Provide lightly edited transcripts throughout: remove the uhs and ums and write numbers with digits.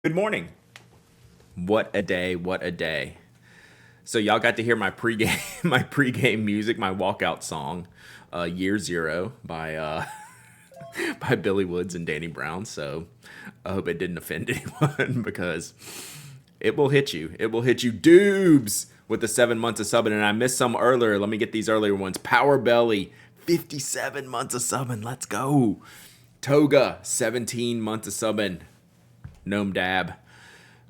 Good morning. What a day, what a day. So y'all got to hear my pregame my pregame music, my walkout song, Year Zero by by Billy Woods and Danny Brown. So I hope it didn't offend anyone because it will hit you. It will hit you. Doobs with the 7 months of subbing. And I missed some earlier. Let me get these earlier ones. Power Belly, 57 months of subbing. Let's go. Toga, 17 months of subbing. Gnome Dab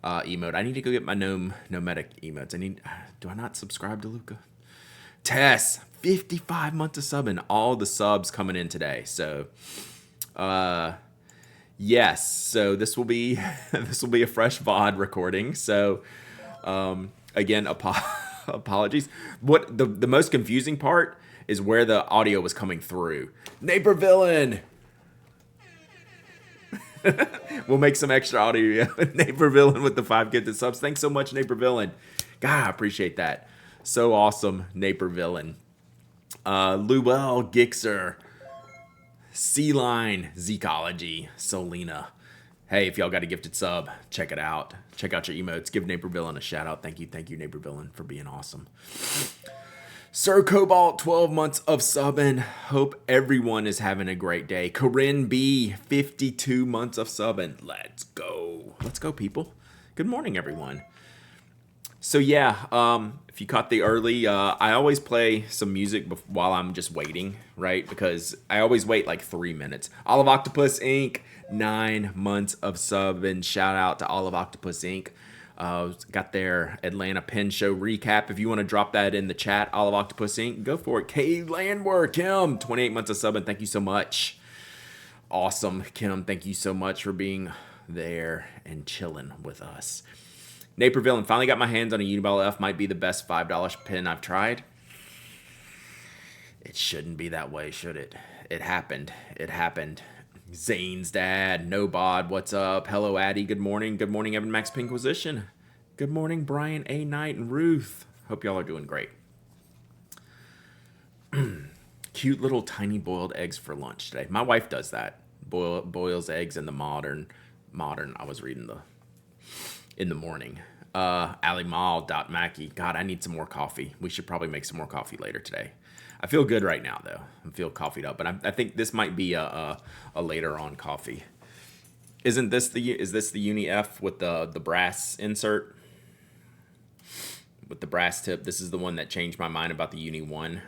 emote. I need to go get my Gnome Nomadic emotes. Do I not subscribe to Luca? Tess, 55 months of subbing. All the subs coming in today. So, yes. So this will be this will be a fresh VOD recording. So, again, apologies. What the most confusing part is where the audio was coming through. Neighbor Villain. We'll make some extra audio. Neighbor Villain with the 5 gifted subs. Thanks so much, Neighbor Villain. God, I appreciate that. So awesome, Neighbor Villain. Luel, Gixer, Sea Line, Zekology, Solina. Hey, if y'all got a gifted sub, check it out. Check out your emotes. Give Neighbor Villain a shout out. Thank you, Neighbor Villain, for being awesome. Sir Cobalt, 12 months of subbing. Hope everyone is having a great day. Corinne B, 52 months of subbing. Let's go. Let's go, people. Good morning, everyone. So yeah, if you caught the early, I always play some music while I'm just waiting, right? Because I always wait like 3 minutes. Olive Octopus Inc., 9 months of subbing. Shout out to Olive Octopus Inc. Got their Atlanta Pen Show recap. If you want to drop that in the chat, Olive Octopus Inc., go for it. K Landwork, Kim, 28 months of subbing. Thank you so much. Awesome, Kim. Thank you so much for being there and chilling with us. Napier Villain, finally got my hands on a Uniball F. Might be the best $5 pen I've tried. It shouldn't be that way, should it? It happened. It happened. Zane's dad, no bod, what's up? Hello, Addy, good morning. Good morning, Evan Max Pinquisition. Good morning, Brian A. Knight and Ruth. Hope y'all are doing great. Cute little tiny boiled eggs for lunch today. My wife does that. Boils eggs in the modern. I was reading in the morning. Alimal.Mackie. God, I need some more coffee. We should probably make some more coffee later today. I feel good right now, though. I feel coffeeed up, but I think this might be a later on coffee. Is this the Uni F with the brass insert? With the brass tip. This is the one that changed my mind about the Uni 1.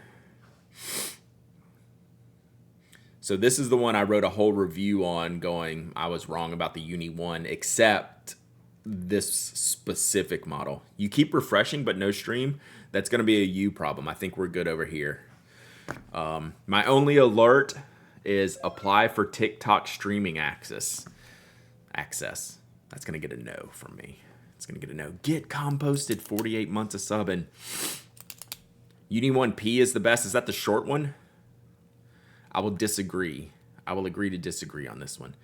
So this is the one I wrote a whole review on going, I was wrong about the Uni 1, except this specific model. You keep refreshing, but no stream. That's going to be a U problem. I think we're good over here. My only alert is apply for TikTok streaming access. That's going to get a no from me. It's going to get a no. Get composted, 48 months of subbing. Uni 1P is the best. Is that the short one? I will disagree. I will agree to disagree on this one.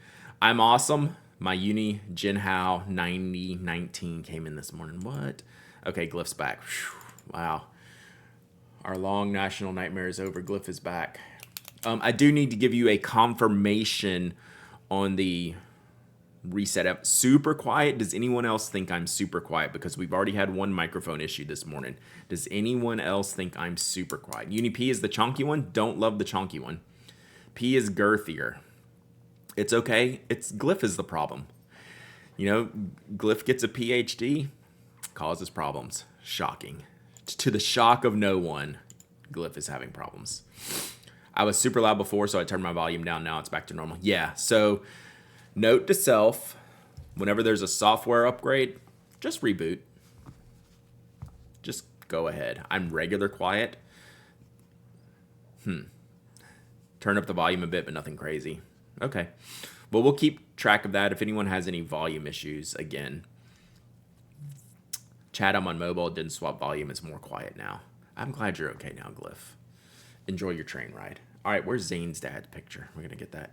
I'm awesome. My Uni Jinhao 9019 came in this morning. What? Okay, Glyph's back. Whew, wow. Our long national nightmare is over. Glyph is back. I do need to give you a confirmation on the reset app. Super quiet. Does anyone else think I'm super quiet? Because we've already had one microphone issue this morning. Does anyone else think I'm super quiet? Uni P is the chonky one. Don't love the chonky one. P is girthier. It's okay. It's Glyph is the problem. You know, Glyph gets a PhD, causes problems. Shocking. To the shock of no one, Glyph is having problems. I was super loud before, so I turned my volume down. Now it's back to normal. Yeah, so note to self, whenever there's a software upgrade, just reboot. Just go ahead. I'm regular quiet. Turn up the volume a bit, but nothing crazy. Okay. Well, we'll keep track of that. If anyone has any volume issues, again, chat, I'm on mobile. Didn't swap volume. It's more quiet now. I'm glad you're okay now, Glyph. Enjoy your train ride. All right, where's Zane's dad's picture? We're going to get that.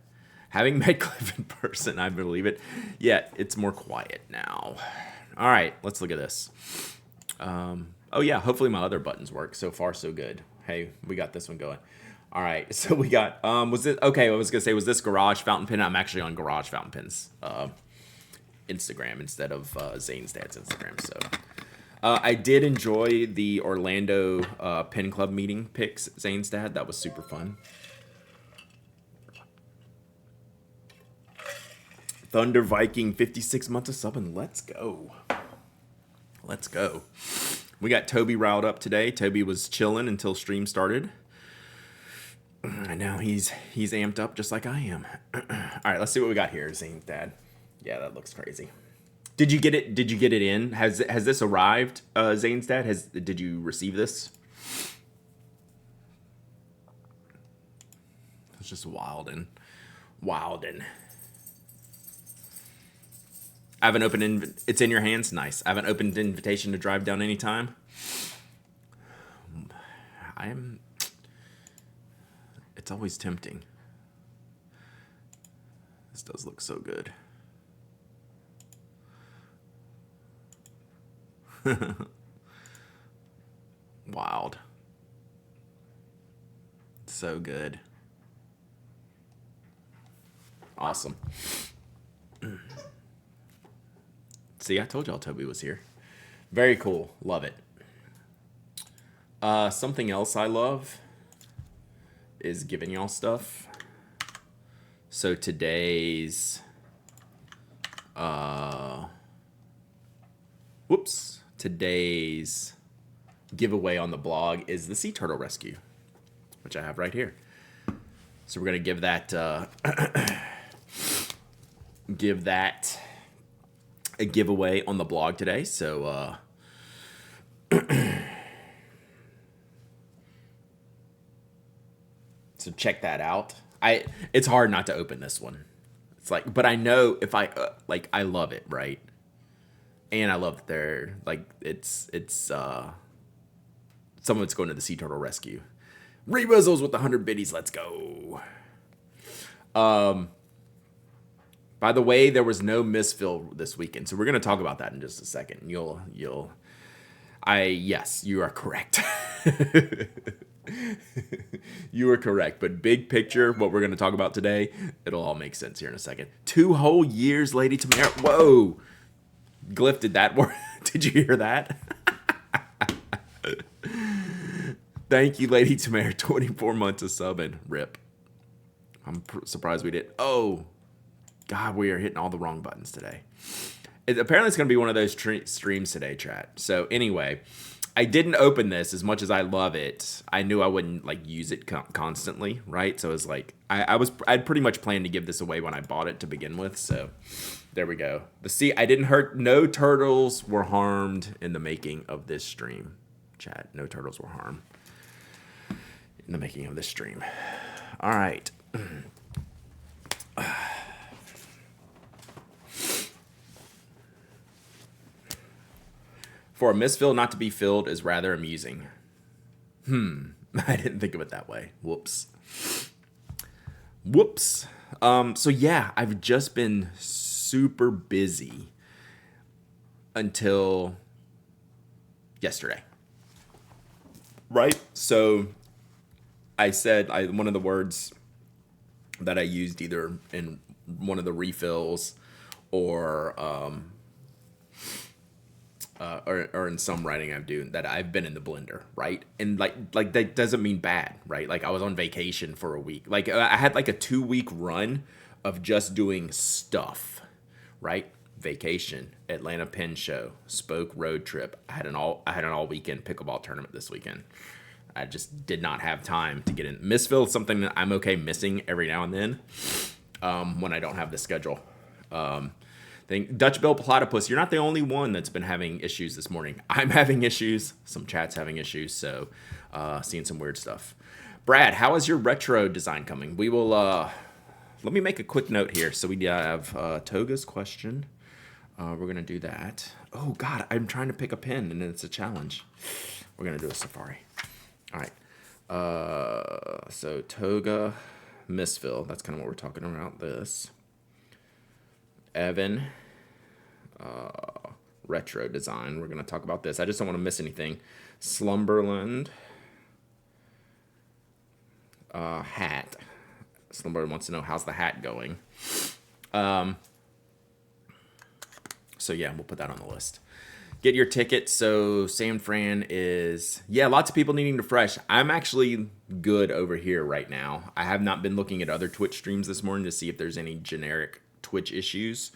Having met Glyph in person, I believe it. Yeah, it's more quiet now. All right, let's look at this. Oh, yeah, hopefully my other buttons work. So far, so good. Hey, we got this one going. All right, so we got, was it, okay, I was going to say, was this Garage Fountain Pen? I'm actually on Garage Fountain Pens. Instagram instead of Zane's dad's Instagram. So I did enjoy the Orlando Pen Club meeting picks, Zane's dad. That was super fun. Thunder Viking, 56 months of subbing. Let's go. Let's go. We got Toby riled up today. Toby was chilling until stream started. And now he's amped up just like I am. All right, let's see what we got here, Zane's dad. Yeah, that looks crazy. Did you get it? Did you get it in? Has this arrived, Zane's dad? Did you receive this? It's just wildin'. I haven't opened it's in your hands. Nice. I haven't opened invitation to drive down anytime. It's always tempting. This does look so good. Wild. So good. Awesome. See, I told y'all Toby was here. Very cool. Love it. Something else I love is giving y'all stuff. So today's today's giveaway on the blog is the sea turtle rescue, which I have right here. So we're gonna give that a giveaway on the blog today. So so check that out. It's hard not to open this one. It's like, but I know if I I love it, right? And I love that they're like it's some of it's going to the sea turtle rescue. Rewizzles with 100 biddies. Let's go. By the way, there was no misfill this weekend, so we're gonna talk about that in just a second. Yes, you are correct. You are correct, but big picture, what we're gonna talk about today, it'll all make sense here in a second. 2 whole years, Lady Tamara. Whoa, Glyph, did that work? Did you hear that? Thank you, Lady Tamara. 24 months of subbing. Rip. I'm surprised we did. Oh. God, we are hitting all the wrong buttons today. Apparently, it's going to be one of those streams today, chat. So anyway, I didn't open this as much as I love it. I knew I wouldn't use it constantly, right? So it was like I'd pretty much planned to give this away when I bought it to begin with. So there we go. I didn't hurt. No turtles were harmed in the making of this stream, chat. No turtles were harmed in the making of this stream. All right. For a misfill not to be filled is rather amusing. I didn't think of it that way. Whoops. So yeah, I've just been super busy until yesterday. Right? So I said one of the words that I used either in one of the refills or in some writing I'm doing that I've been in the blender, right? And like that doesn't mean bad, right? Like I was on vacation for a week. Like I had like a 2-week run of just doing stuff, right? Vacation, Atlanta Pen Show, Spoke road trip. I had an all weekend pickleball tournament this weekend. I just did not have time to get in. Misfill is something that I'm okay missing every now and then when I don't have the schedule. Dutch Bill Platypus, you're not the only one that's been having issues this morning. I'm having issues. Some chat's having issues. So seeing some weird stuff. Brad, how is your retro design coming? We will, let me make a quick note here. So we have Toga's question. We're going to do that. Oh, God, I'm trying to pick a pen, and it's a challenge. We're going to do a Safari. All right. So Toga, misfill. That's kind of what we're talking about. This. Evan, retro design. We're going to talk about this. I just don't want to miss anything. Slumberland, hat. Slumberland wants to know how's the hat going. So yeah, we'll put that on the list. Get your tickets. So San Fran is, yeah, lots of people needing to fresh. I'm actually good over here right now. I have not been looking at other Twitch streams this morning to see if there's any generic Twitch issues.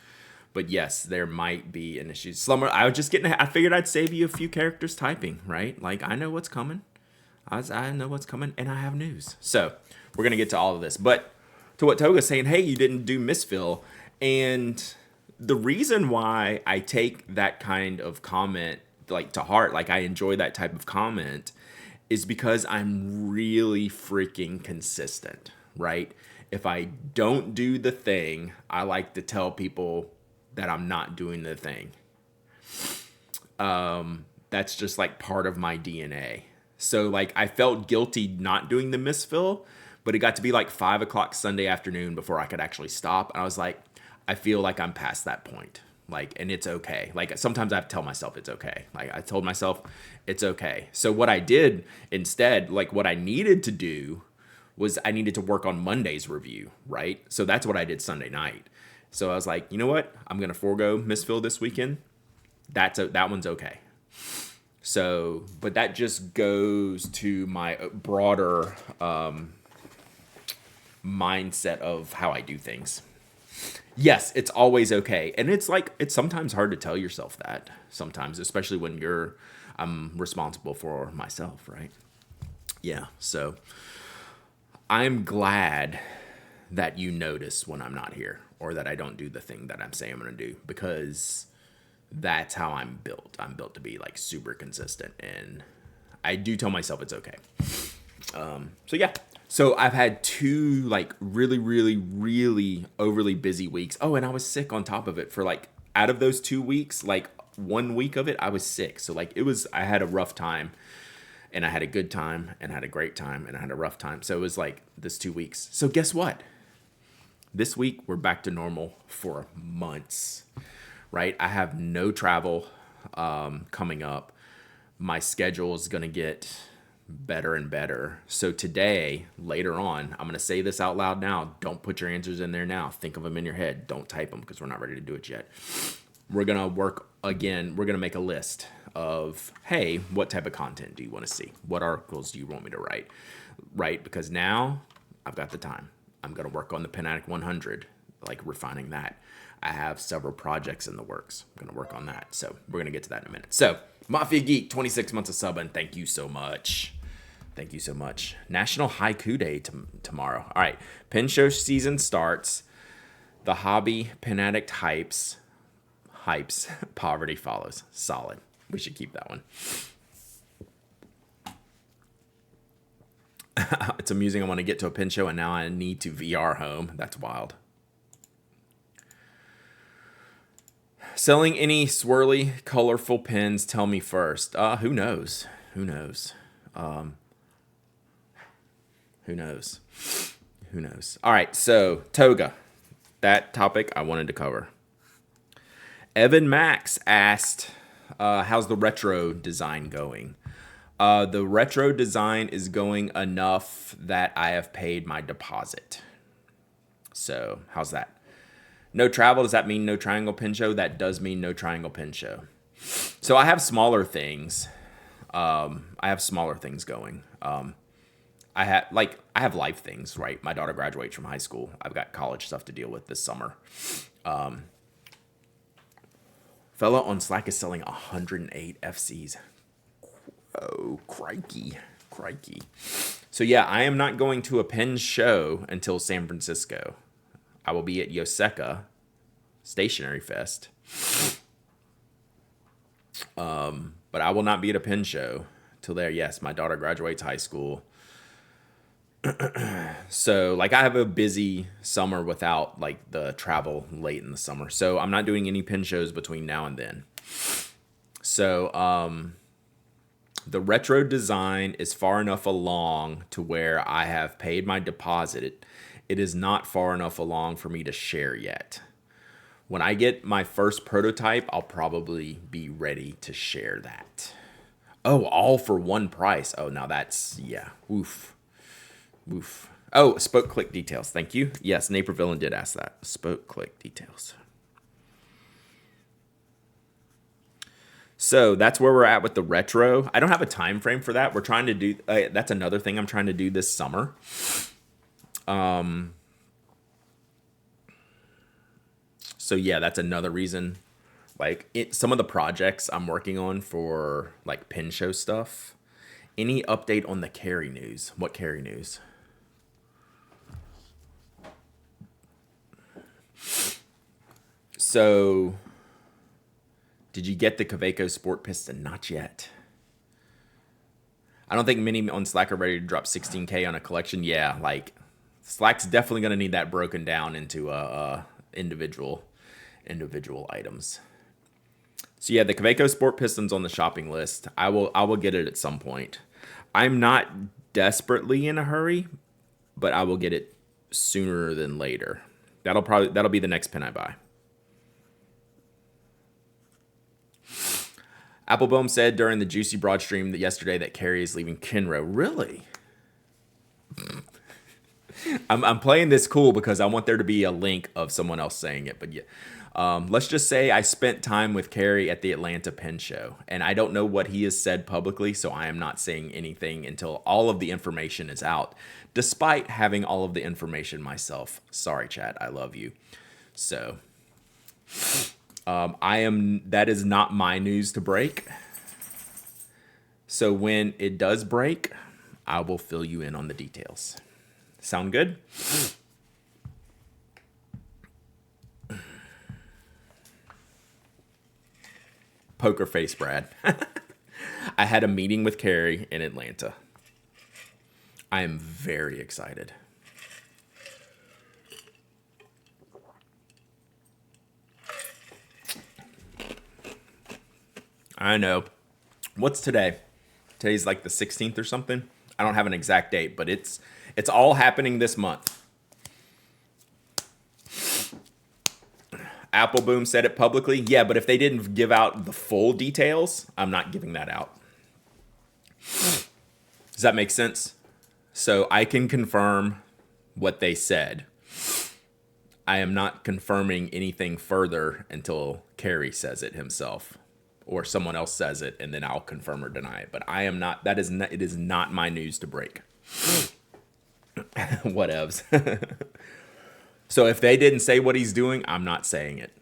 But yes, there might be an issue. Slumber, I figured I'd save you a few characters typing, right? Like, I know what's coming. I know what's coming, and I have news. So we're going to get to all of this. But to what Toga's saying, hey, you didn't do misfill. And the reason why I take that kind of comment like to heart, like I enjoy that type of comment, is because I'm really freaking consistent, right? If I don't do the thing, I like to tell people that I'm not doing the thing. That's just like part of my DNA. So like I felt guilty not doing the misfill, but it got to be like 5 o'clock Sunday afternoon before I could actually stop. And I was like, I feel like I'm past that point. Like, and it's okay. Like sometimes I have to tell myself it's okay. Like I told myself it's okay. So what I did instead, like what I needed to do was I needed to work on Monday's review, right? So that's what I did Sunday night. So I was like, you know what? I'm going to forego misfill this weekend. That one's okay. So, but that just goes to my broader mindset of how I do things. Yes, it's always okay. And it's like, it's sometimes hard to tell yourself that sometimes, especially when I'm responsible for myself, right? Yeah. So I'm glad that you notice when I'm not here or that I don't do the thing that I'm saying I'm going to do, because that's how I'm built. I'm built to be like super consistent, and I do tell myself it's okay. So yeah. So I've had 2 like really, really, really overly busy weeks. Oh, and I was sick on top of it for like, out of those 2 weeks, like 1 week of it, I was sick. So like I had a rough time, and I had a good time, and I had a great time, and I had a rough time. So it was like this 2 weeks. So guess what? This week we're back to normal for months, right? I have no travel coming up. My schedule is going to get better and better. So today, later on, I'm going to say this out loud now. Don't put your answers in there now. Think of them in your head. Don't type them because we're not ready to do it yet. We're going to work again. We're going to make a list of, hey, what type of content do you want to see? What articles do you want me to write? Right? Because now I've got the time. I'm going to work on the Pen Addict 100, like refining that. I have several projects in the works. I'm going to work on that. So we're going to get to that in a minute. So Mafia Geek, 26 months of subbing. Thank you so much. Thank you so much. National Haiku Day tomorrow. All right. Pen show season starts. The hobby Pen Addict hypes. Poverty follows. Solid. We should keep that one. It's amusing. I want to get to a pen show and now I need to VR home. That's wild. Selling any swirly, colorful pens, tell me first. Who knows? Who knows? Who knows? Who knows? All right, so Toga. That topic I wanted to cover. Evan Max asked, how's the retro design going? The retro design is going enough that I have paid my deposit. So how's that? No travel, does that mean no triangle pen show? That does mean no triangle pen show. So I have smaller things. going. I have life things, right? My daughter graduates from high school. I've got college stuff to deal with this summer. Fella on Slack is selling 108 FCs. Oh, crikey. So yeah, I am not going to a pen show until San Francisco. I will be at Yoseka Stationery Fest. But I will not be at a pen show till there. Yes, my daughter graduates high school. So like I have a busy summer without like the travel late in the summer. So I'm not doing any pen shows between now and then. So the retro design is far enough along to where I have paid my deposit. It is not far enough along for me to share yet. When I get my first prototype, I'll probably be ready to share that. Oh, all for one price. Oh, now that's, yeah. Oof. Oh, spoke click details. Thank you. Yes, Naperville did ask that. Spoke click details. So that's where we're at with the retro. I don't have a time frame for that. We're trying to do. That's another thing I'm trying to do this summer. So yeah, that's another reason. Like some of the projects I'm working on for like pin show stuff. Any update on the carry news? What carry news? So, did you get the Kaweco Sport Piston? Not yet. I don't think many on Slack are ready to drop 16K on a collection. Yeah, like Slack's definitely going to need that broken down into individual items. So yeah, the Kaweco Sport Piston's on the shopping list. I will get it at some point. I'm not desperately in a hurry, but I will get it sooner than later. That'll be the next pin I buy. Appleboom said during the Juicy Broad stream yesterday that Carrie is leaving Kenro. Really? I'm playing this cool because I want there to be a link of someone else saying it. But yeah, let's just say I spent time with Carrie at the Atlanta Pin Show, and I don't know what he has said publicly, so I am not saying anything until all of the information is out, despite having all of the information myself. Sorry, chat. I love you. So... that is not my news to break. So when it does break, I will fill you in on the details. Sound good? Poker face, Brad. I had a meeting with Carrie in Atlanta. I am very excited. I know. What's today? Today's like the 16th or something. I don't have an exact date, but it's all happening this month. Appleboom said it publicly. Yeah, but if they didn't give out the full details, I'm not giving that out. Does that make sense? So I can confirm what they said. I am not confirming anything further until Carrie says it himself. Or someone else says it, and then I'll confirm or deny it. But I am not. It is not my news to break. Whatevs. So if they didn't say what he's doing, I'm not saying it.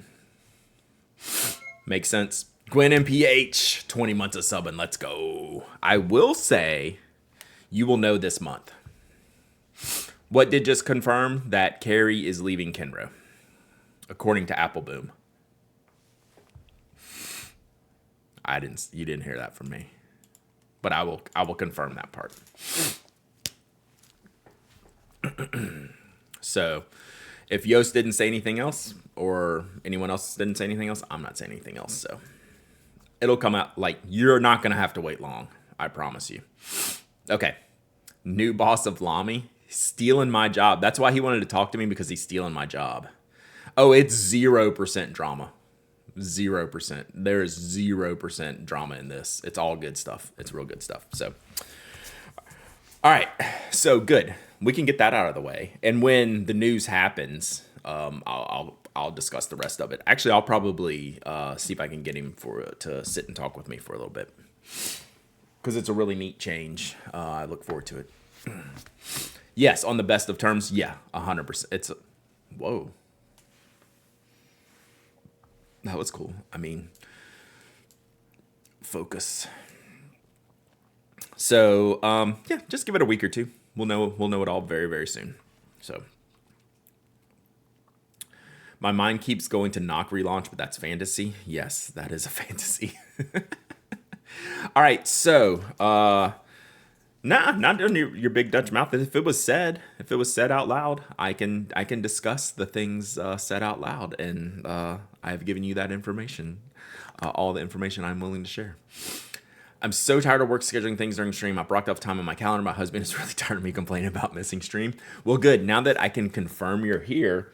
Makes sense. Gwen MPH, 20 months of subbing. Let's go. I will say, you will know this month. What did just confirm that Carrie is leaving Kenro, according to Appleboom. You didn't hear that from me, but I will confirm that part. So if Yost didn't say anything else or anyone else didn't say anything else, I'm not saying anything else. So it'll come out. Like, you're not going to have to wait long. I promise you. Okay. New boss of Lamy stealing my job. That's why he wanted to talk to me, because he's stealing my job. Oh, it's 0% drama. 0%. There is 0% drama in this. It's all good stuff. It's real good stuff. So, all right. So good. We can get that out of the way. And when the news happens, I'll discuss the rest of it. Actually, I'll probably see if I can get him to sit and talk with me for a little bit, because it's a really neat change. I look forward to it. Yes, on the best of terms. Yeah, 100%. Whoa. That was cool. I mean, focus. So, yeah, just give it a week or two. We'll know it all very, very soon. So, my mind keeps going to Knock relaunch, but that's fantasy. Yes, that is a fantasy. All right, so, not doing your big Dutch mouth. If it was said out loud, I can discuss the things said out loud, and I have given you that information, all the information I'm willing to share. I'm so tired of work scheduling things during stream. I blocked off time on my calendar. My husband is really tired of me complaining about missing stream. Well, good. Now that I can confirm you're here,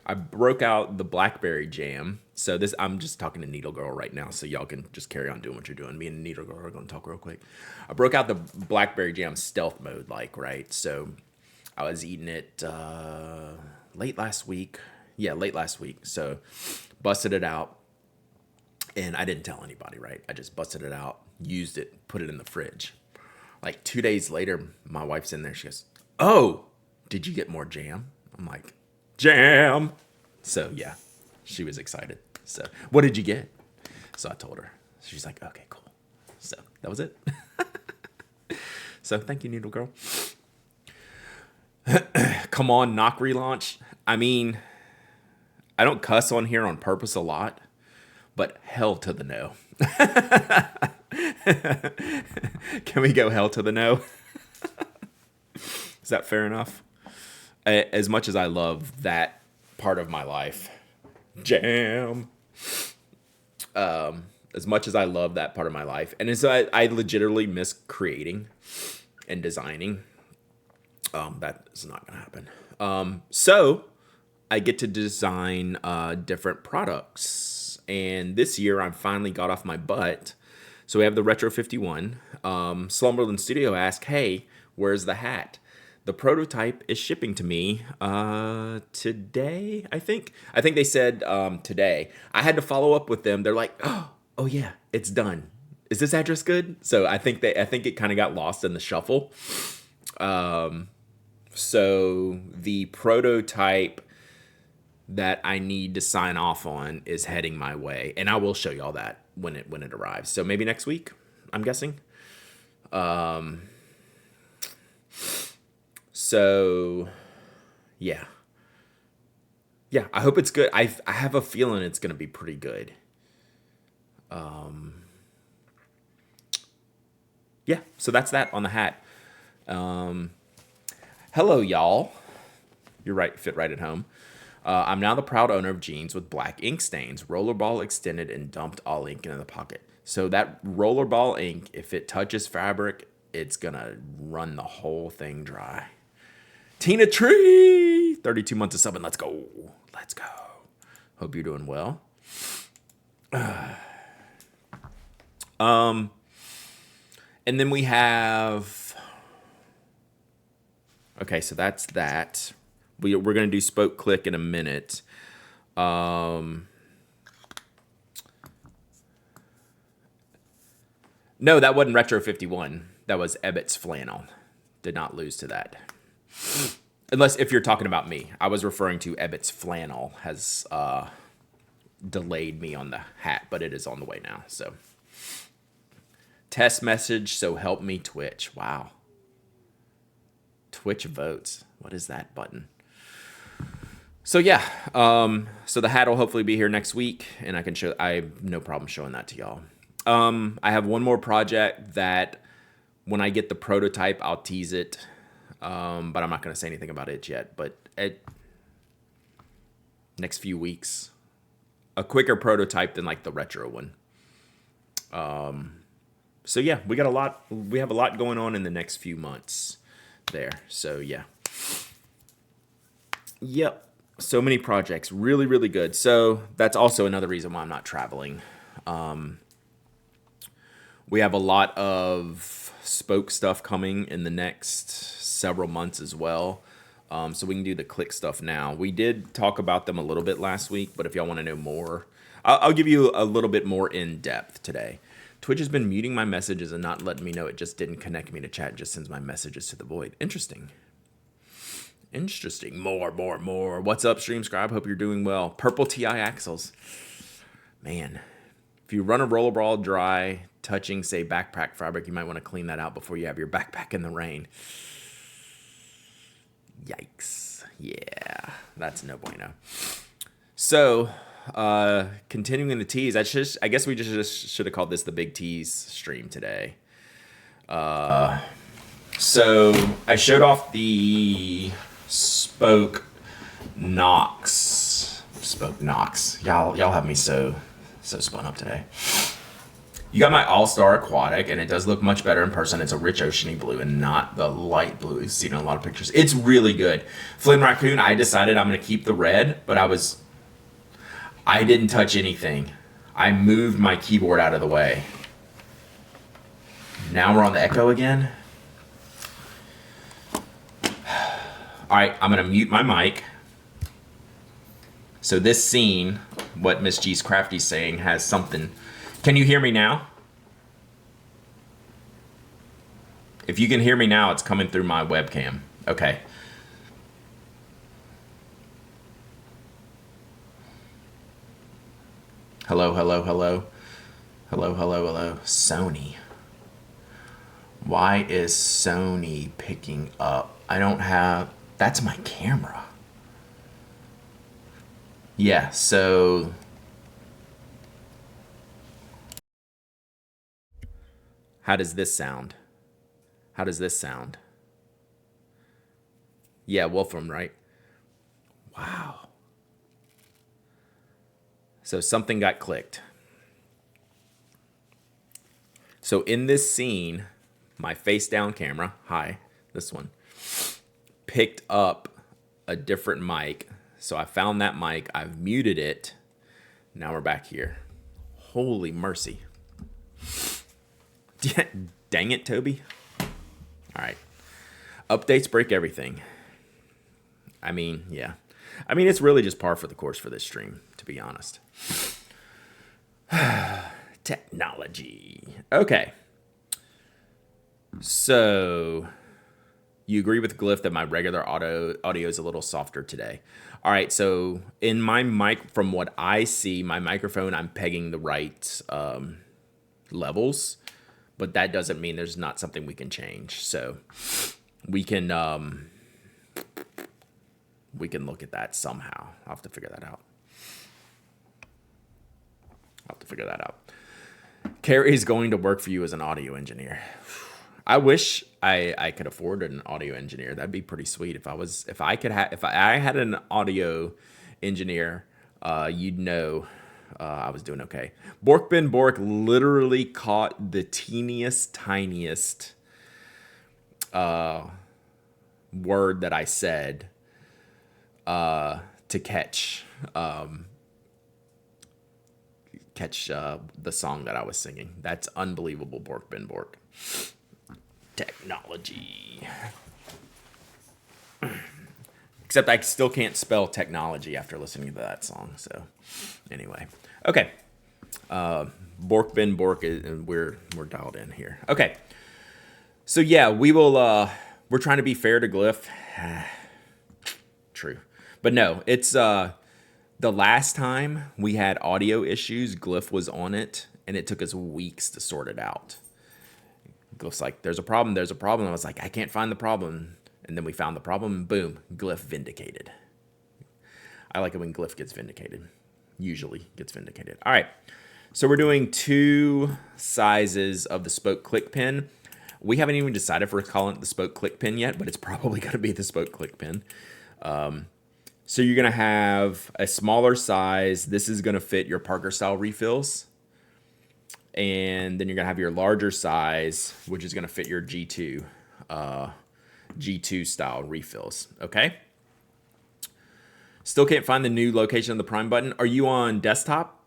I broke out the Blackberry Jam. So I'm just talking to Needle Girl right now, so y'all can just carry on doing what you're doing. Me and Needle Girl are going to talk real quick. I broke out the Blackberry Jam stealth mode, right? So I was eating it late last week. Yeah, late last week. So busted it out. And I didn't tell anybody, right? I just busted it out, used it, put it in the fridge. Like 2 days later, my wife's in there. She goes, "Oh, did you get more jam?" I'm like, "Jam." So yeah, she was excited. So what did you get? So I told her. She's like, "Okay, cool." So that was it. So thank you, Needle Girl. Come on, knock relaunch. I mean, I don't cuss on here on purpose a lot, but hell to the no. Can we go hell to the no? Is that fair enough? As much as I love that part of my life, jam. As much as I love that part of my life, and as I legitimately miss creating and designing, that is not going to happen. So I get to design different products, and this year I finally got off my butt. So we have the Retro 51. Slumberland Studio asked, "Hey, where's the hat?" The prototype is shipping to me today, I think. I think they said today. I had to follow up with them. They're like, "Oh yeah, it's done. Is this address good?" So I think it kind of got lost in the shuffle. So the prototype that I need to sign off on is heading my way, and I will show y'all that when it arrives. So maybe next week, I'm guessing. So yeah, I hope it's good. I have a feeling it's gonna be pretty good. Yeah, so that's that on the hat. Hello, y'all. You're right, fit right at home. I'm now the proud owner of jeans with black ink stains, rollerball extended and dumped all ink into the pocket. So that rollerball ink, if it touches fabric, it's gonna run the whole thing dry. Tina Tree, 32 months of subbing. Let's go. Let's go. Hope you're doing well. And then we have, okay, so that's that. We're going to do Spoke Click in a minute. No, that wasn't Retro 51. That was Ebbett's Flannel. Did not lose to that. Unless if you're talking about me. I was referring to Ebbett's Flannel has delayed me on the hat, but it is on the way now. So test message, so help me Twitch. Wow. Twitch votes. What is that button? So yeah, so the hat will hopefully be here next week, and I have no problem showing that to y'all. I have one more project that when I get the prototype, I'll tease it, but I'm not going to say anything about it yet. But next few weeks, a quicker prototype than like the retro one. So yeah, we have a lot going on in the next few months there. So yeah. Yep. So many projects, really, really good. So that's also another reason why I'm not traveling. We have a lot of Spoke stuff coming in the next several months as well. So we can do the click stuff now. We did talk about them a little bit last week, but if y'all want to know more, I'll give you a little bit more in depth today. Twitch has been muting my messages and not letting me know it just didn't connect me to chat. It just sends my messages to the void. Interesting. More. What's up, Stream Scribe? Hope you're doing well. Purple TI axles. Man, if you run a rollerball dry, touching, say, backpack fabric, you might want to clean that out before you have your backpack in the rain. Yikes. Yeah, that's no bueno. So, continuing the tease, I guess we just should have called this the Big Tease stream today. So I showed off the Spoke Knox. Y'all have me so spun up today. You got my All-Star Aquatic, and it does look much better in person. It's a rich oceany blue and not the light blue you've seen in a lot of pictures. It's really good. Flynn Raccoon, I decided I'm going to keep the red, but I didn't touch anything. I moved my keyboard out of the way. Now we're on the Echo again. All right, I'm going to mute my mic. So this scene, what Miss G's Crafty's saying, has something Can you hear me now? If you can hear me now, it's coming through my webcam. Okay. Hello, hello, hello. Hello, hello, hello. Sony. Why is Sony picking up? I don't have... That's my camera. Yeah, so... How does this sound? How does this sound? Yeah, Wolfram, right? Wow. So something got clicked. So in this scene, my face down camera, hi, this one, picked up a different mic. So I found that mic, I've muted it. Now we're back here. Holy mercy. Dang it, Toby. All right. Updates break everything. I mean, yeah. I mean, it's really just par for the course for this stream, to be honest. Technology. Okay. So, you agree with Glyph that my regular audio is a little softer today. All right, so in my mic, from what I see, my microphone, I'm pegging the right levels, but that doesn't mean there's not something we can change. So we can look at that somehow. I'll have to figure that out. Carrie's going to work for you as an audio engineer. I wish I could afford an audio engineer. That'd be pretty sweet. If I had an audio engineer, you'd know I was doing okay. Bork Ben Bork literally caught the teeniest, tiniest word that I said to catch the song that I was singing. That's unbelievable, Bork Ben Bork. Technology. Except I still can't spell technology after listening to that song. So anyway, okay. Bork Ben Bork and we're dialed in here. Okay. So yeah, we will. We're trying to be fair to Glyph. True, but no, it's the last time we had audio issues. Glyph was on it, and it took us weeks to sort it out. Glyph's like, there's a problem. I was like, I can't find the problem. And then we found the problem, and boom, Glyph vindicated. I like it when Glyph gets vindicated. Usually gets vindicated. All right, so we're doing 2 sizes of the spoke click pin. We haven't even decided if we're calling it the spoke click pin yet, but it's probably going to be the spoke click pin. So you're going to have a smaller size. This is going to fit your Parker style refills. And then you're going to have your larger size, which is going to fit your G2 style refills. Okay. Still can't find the new location of the Prime button. Are you on desktop?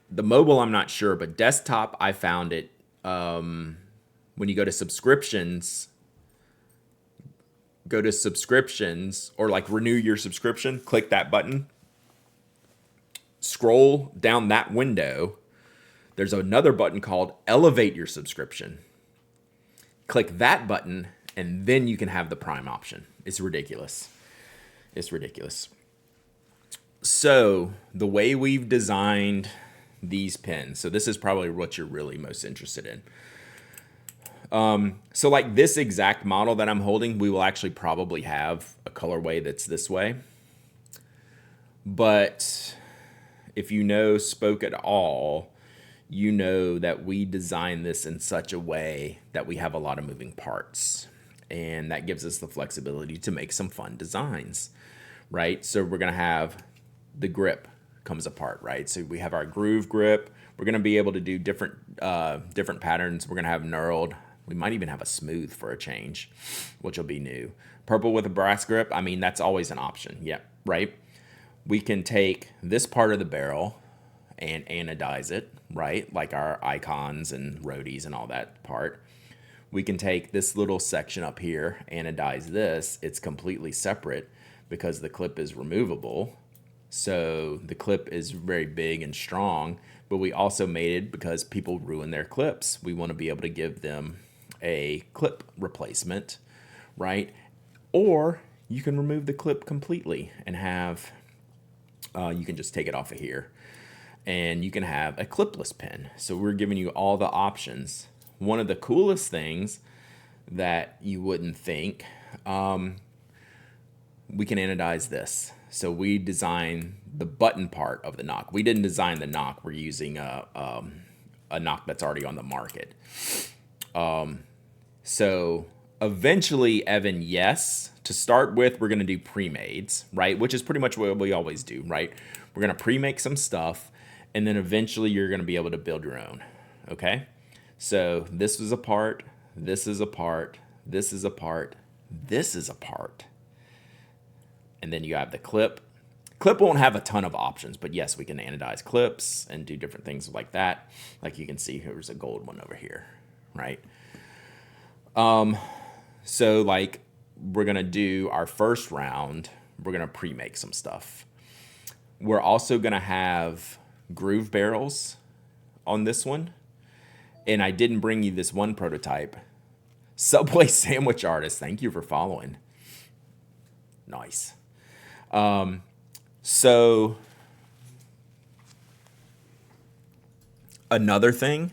The mobile, I'm not sure, but desktop, I found it. When you go to subscriptions, or like renew your subscription, click that button. Scroll down that window. There's another button called elevate your subscription. Click that button, and then you can have the Prime option. It's ridiculous. So the way we've designed these pins, so this is probably what you're really most interested in. So like this exact model that I'm holding, we will actually probably have a colorway that's this way. But if you know Spoke at all, you know that we designed this in such a way that we have a lot of moving parts. And that gives us the flexibility to make some fun designs, right? So we're going to have the grip comes apart, right? So we have our groove grip. We're going to be able to do different patterns. We're going to have knurled. We might even have a smooth for a change, which will be new. Purple with a brass grip. I mean, that's always an option. Yep, right? We can take this part of the barrel and anodize it, right? Like our icons and roadies and all that part. We can take this little section up here, anodize this. It's completely separate because the clip is removable. So the clip is very big and strong, but we also made it because people ruin their clips. We want to be able to give them a clip replacement, right? Or you can remove the clip completely and have, you can just take it off of here and you can have a clipless pen. So we're giving you all the options. One of the coolest things that you wouldn't think, we can anodize this. So we design the button part of the knock. We didn't design the knock. We're using a knock that's already on the market. So eventually, Evan, yes. To start with, we're going to do pre-mades, right? Which is pretty much what we always do, right? We're going to pre-make some stuff, and then eventually you're going to be able to build your own, okay? So this is a part, this is a part, this is a part, this is a part. And then you have the clip. Clip won't have a ton of options, but yes, we can anodize clips and do different things like that. Like you can see, here's a gold one over here, right? So like we're gonna do our first round, we're gonna pre-make some stuff. We're also gonna have groove barrels on this one. And I didn't bring you this one prototype. Subway Sandwich Artist, thank you for following. Nice. So another thing,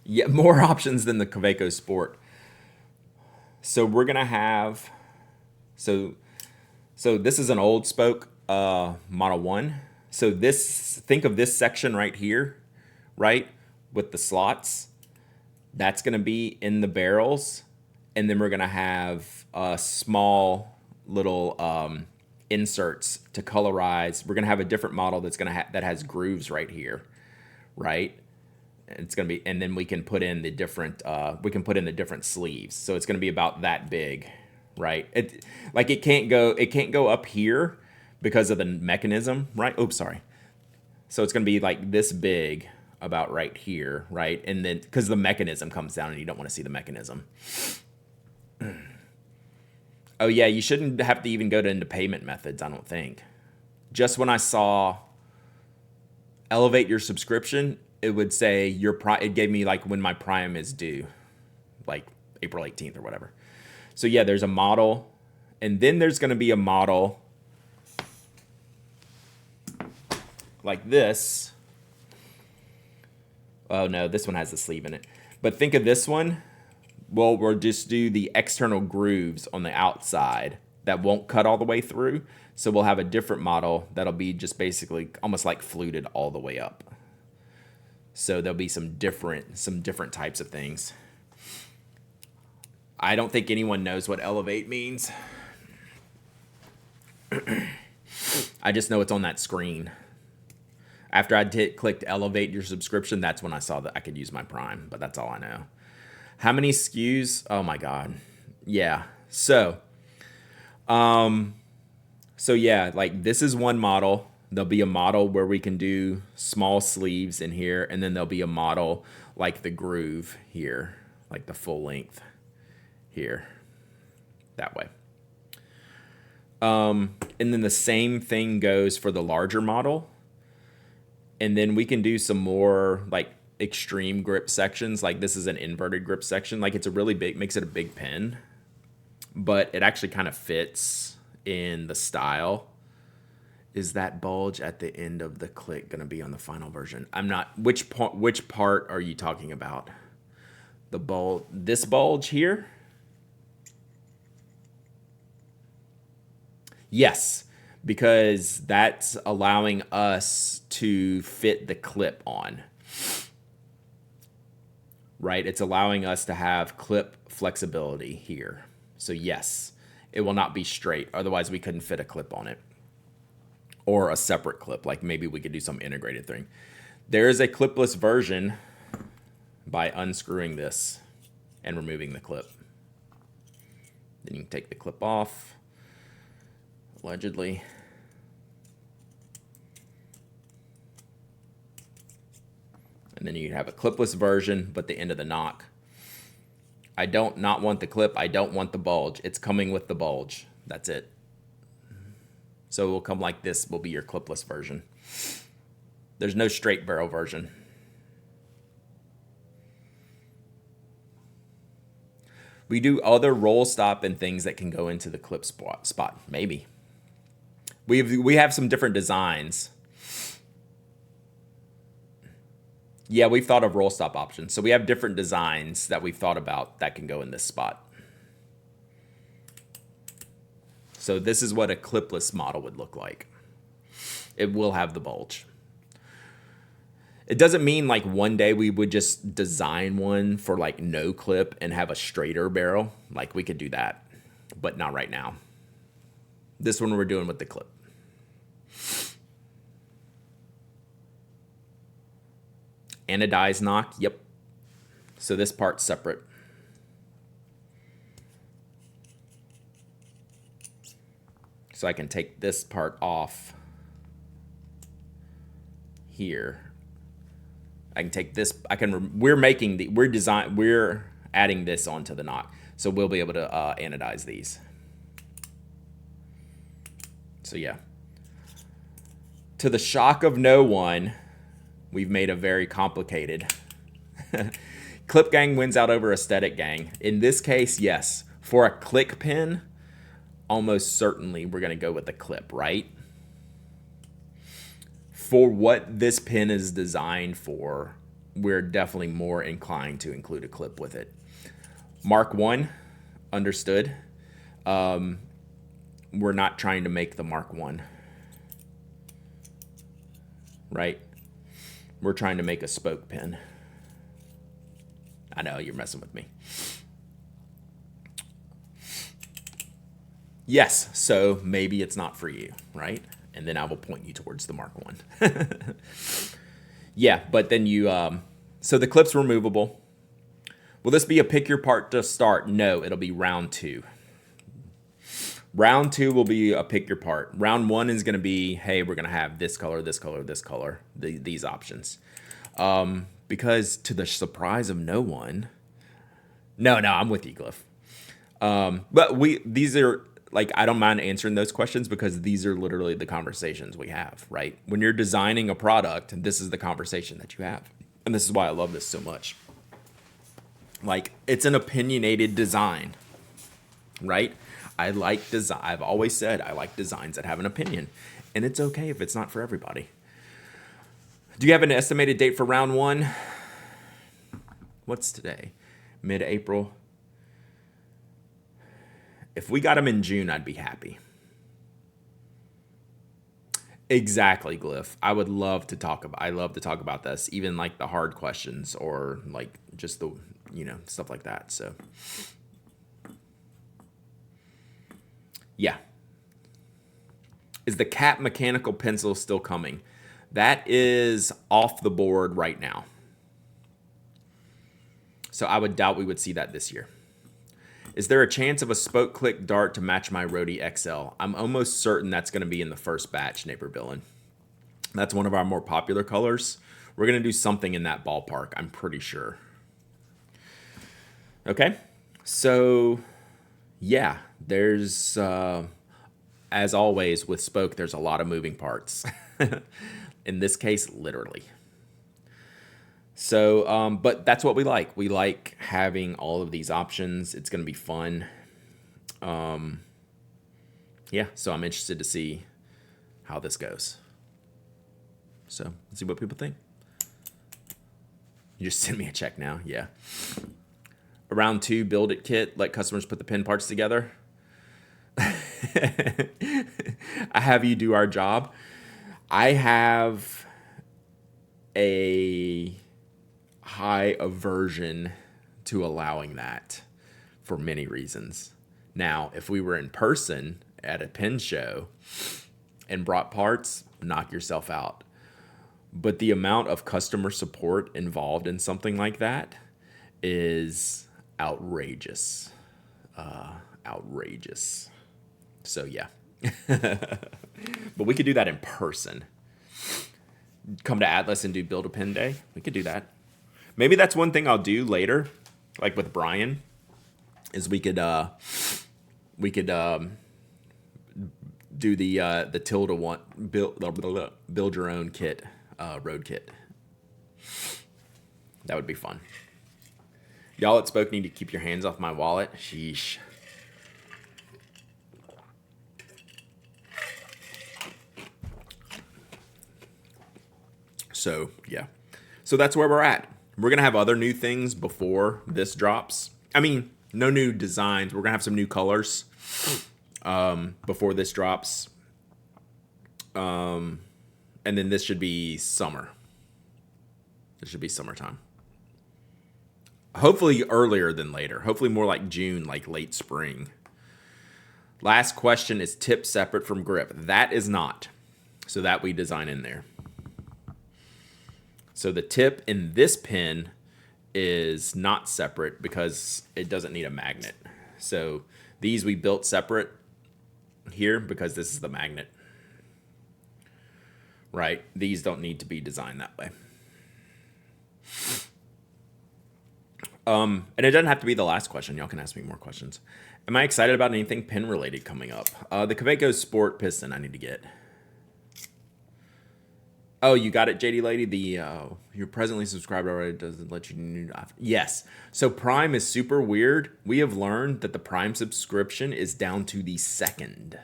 yeah, more options than the Kaweco Sport. So we're gonna have, so this is an old spoke Model 1. So this, think of this section right here, right, with the slots. That's gonna be in the barrels, and then we're gonna have small little inserts to colorize. We're gonna have a different model that's gonna that has grooves right here, right? It's gonna be, and then we can put in the different sleeves. So it's gonna be about that big, right? It can't go up here because of the mechanism, right? Oops, sorry. So it's gonna be like this big, about right here, right? And then because the mechanism comes down and you don't want to see the mechanism. Oh yeah, you shouldn't have to even go into payment methods, I don't think. Just when I saw elevate your subscription, it would say it gave me like when my Prime is due, like April 18th or whatever. So yeah, there's a model, and then there's going to be a model like this. Oh no, this one has the sleeve in it. But think of this one. Well, we'll just do the external grooves on the outside that won't cut all the way through. So we'll have a different model that'll be just basically almost like fluted all the way up. So there'll be some different types of things. I don't think anyone knows what elevate means. I just know it's on that screen. After I clicked elevate your subscription, that's when I saw that I could use my Prime, but that's all I know. How many SKUs? Oh my God. Yeah. So yeah, like this is one model. There'll be a model where we can do small sleeves in here, and then there'll be a model like the groove here, like the full length here, that way. And then the same thing goes for the larger model. And then we can do some more like extreme grip sections. Like this is an inverted grip section. Like it's a really big, makes it a big pen, but it actually kind of fits in the style. Is that bulge at the end of the click going to be on the final version? I'm not, which part are you talking about? The bulge, this bulge here? Yes, because that's allowing us to fit the clip on, right? It's allowing us to have clip flexibility here. So yes, it will not be straight. Otherwise we couldn't fit a clip on it, or a separate clip. Like maybe we could do some integrated thing. There is a clipless version by unscrewing this and removing the clip. Then you can take the clip off, allegedly. And then you have a clipless version, but the end of the knock. I don't not want the clip. I don't want the bulge. It's coming with the bulge. That's it. So it will come like this, will be your clipless version. There's no straight barrel version. We do other roll stop and things that can go into the clip spot. Maybe. We have some different designs. Yeah, we've thought of roll stop options. So we have different designs that we've thought about that can go in this spot. So this is what a clipless model would look like. It will have the bulge. It doesn't mean like one day we would just design one for like no clip and have a straighter barrel. Like we could do that, but not right now. This one we're doing with the clip. Anodized knock, yep. So this part's separate. So I can take this part off here. I can take this, we're adding this onto the knock. So we'll be able to anodize these. So yeah. To the shock of no one, we've made a very complicated. Clip gang wins out over aesthetic gang. In this case, yes. For a click pin, almost certainly we're going to go with the clip, right? For what this pin is designed for, we're definitely more inclined to include a clip with it. Mark 1, understood. We're not trying to make the Mark 1, right? We're trying to make a spoke pin. I know, you're messing with me. Yes, so maybe it's not for you, right? And then I will point you towards the Mark 1. Yeah, but then you, so the clip's removable. Will this be a pick your part to start? No, it'll be round 2. Round 2 will be a pick your part. Round 1 is going to be, hey, we're going to have this color, this color, this color, these options. Because to the surprise of no one, no, I'm with you, Cliff. But these are, like, I don't mind answering those questions because these are literally the conversations we have, right? When you're designing a product, this is the conversation that you have. And this is why I love this so much. Like, it's an opinionated design, right? I've always said I like designs that have an opinion. And it's okay if it's not for everybody. Do you have an estimated date for round 1? What's today? Mid-April. If we got them in June, I'd be happy. Exactly, Glyph. I love to talk about this, even like the hard questions or like just the, stuff like that. So yeah. Is the cap mechanical pencil still coming? That is off the board right now. So I would doubt we would see that this year. Is there a chance of a spoke click dart to match my Rhodey XL? I'm almost certain that's going to be in the first batch, Neighbor Villain. That's one of our more popular colors. We're going to do something in that ballpark, I'm pretty sure. Okay, so yeah, there's, as always with spoke, there's a lot of moving parts. In this case, literally. So, but that's what we like. We like having all of these options. It's going to be fun. Yeah, so I'm interested to see how this goes. So, let's see what people think. You just send me a check now. Yeah. Round 2, build it kit. Let customers put the pin parts together. I have you do our job. I have a high aversion to allowing that for many reasons. Now, if we were in person at a pin show and brought parts, knock yourself out. But the amount of customer support involved in something like that is outrageous. Outrageous. So, yeah. But we could do that in person. Come to Atlas and do Build a Pin Day. We could do that. Maybe that's one thing I'll do later, like with Brian, is we could do the Tilda one build your own kit road kit. That would be fun. Y'all at Spoke need to keep your hands off my wallet. Sheesh. So, yeah. So that's where we're at. We're going to have other new things before this drops. I mean, no new designs. We're going to have some new colors before this drops. And then this should be summer. This should be summertime. Hopefully earlier than later. Hopefully more like June, like late spring. Last question, is tip separate from grip? That is not. So that we design in there. So the tip in this pin is not separate because it doesn't need a magnet. So these we built separate here because this is the magnet. Right? These don't need to be designed that way. And it doesn't have to be the last question. Y'all can ask me more questions. Am I excited about anything pin related coming up? The Kaweco Sport piston I need to get. Oh, you got it, JD Lady. You're presently subscribed already. Doesn't let you new. Yes. So Prime is super weird. We have learned that the Prime subscription is down to the second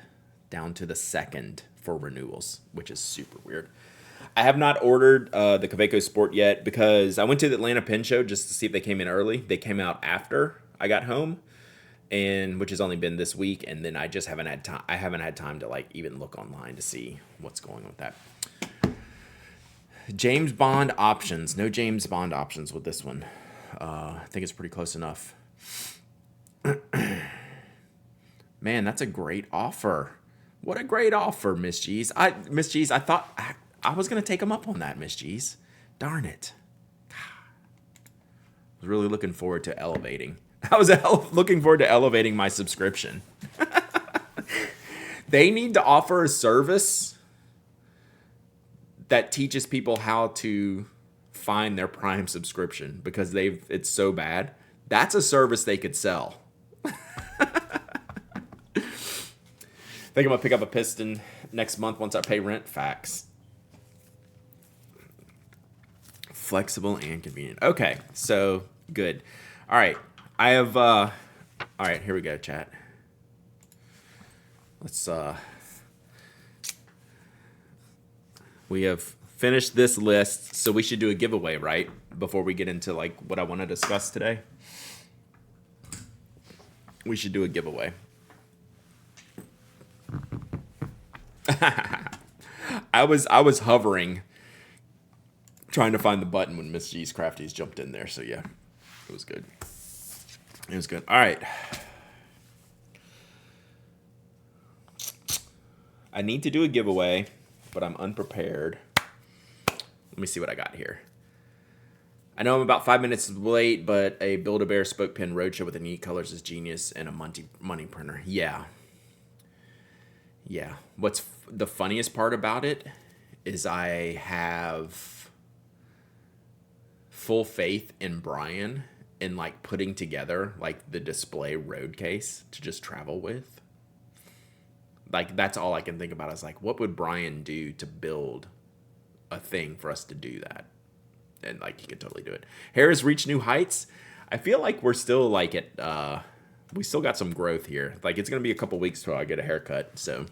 for renewals, which is super weird. I have not ordered the Kaweco Sport yet because I went to the Atlanta Pin Show just to see if they came in early. They came out after I got home, and which has only been this week. And then I just haven't had time. I haven't had time to like even look online to see what's going on with that. James Bond options. No James Bond options with this one. I think it's pretty close enough. Man, that's a great offer. What a great offer, Miss G's. Miss G's, I thought I was going to take them up on that, Miss G's. Darn it. I was really looking forward to elevating. I was looking forward to elevating my subscription. They need to offer a service that teaches people how to find their Prime subscription because it's so bad. That's a service they could sell. Think I'm gonna pick up a piston next month once I pay rent. Facts. Flexible and convenient. Okay, so good. All right, I have. All right, here we go, chat. Let's. We have finished this list, so we should do a giveaway, right? Before we get into like what I want to discuss today. We should do a giveaway. I was hovering trying to find the button when Miss G's Crafties jumped in there, so yeah. It was good. It was good. All right. I need to do a giveaway, but I'm unprepared. Let me see what I got here. I know I'm about 5 minutes late, but a Build-A-Bear spoke pin roadshow with the neat colors is genius and a money printer. Yeah. Yeah. What's the funniest part about it is I have full faith in Brian in like putting together like the display road case to just travel with. Like, that's all I can think about is, like, what would Brian do to build a thing for us to do that? And, like, he could totally do it. Hair has reached new heights. I feel like we're still, like, we still got some growth here. Like, it's going to be a couple weeks till I get a haircut, so.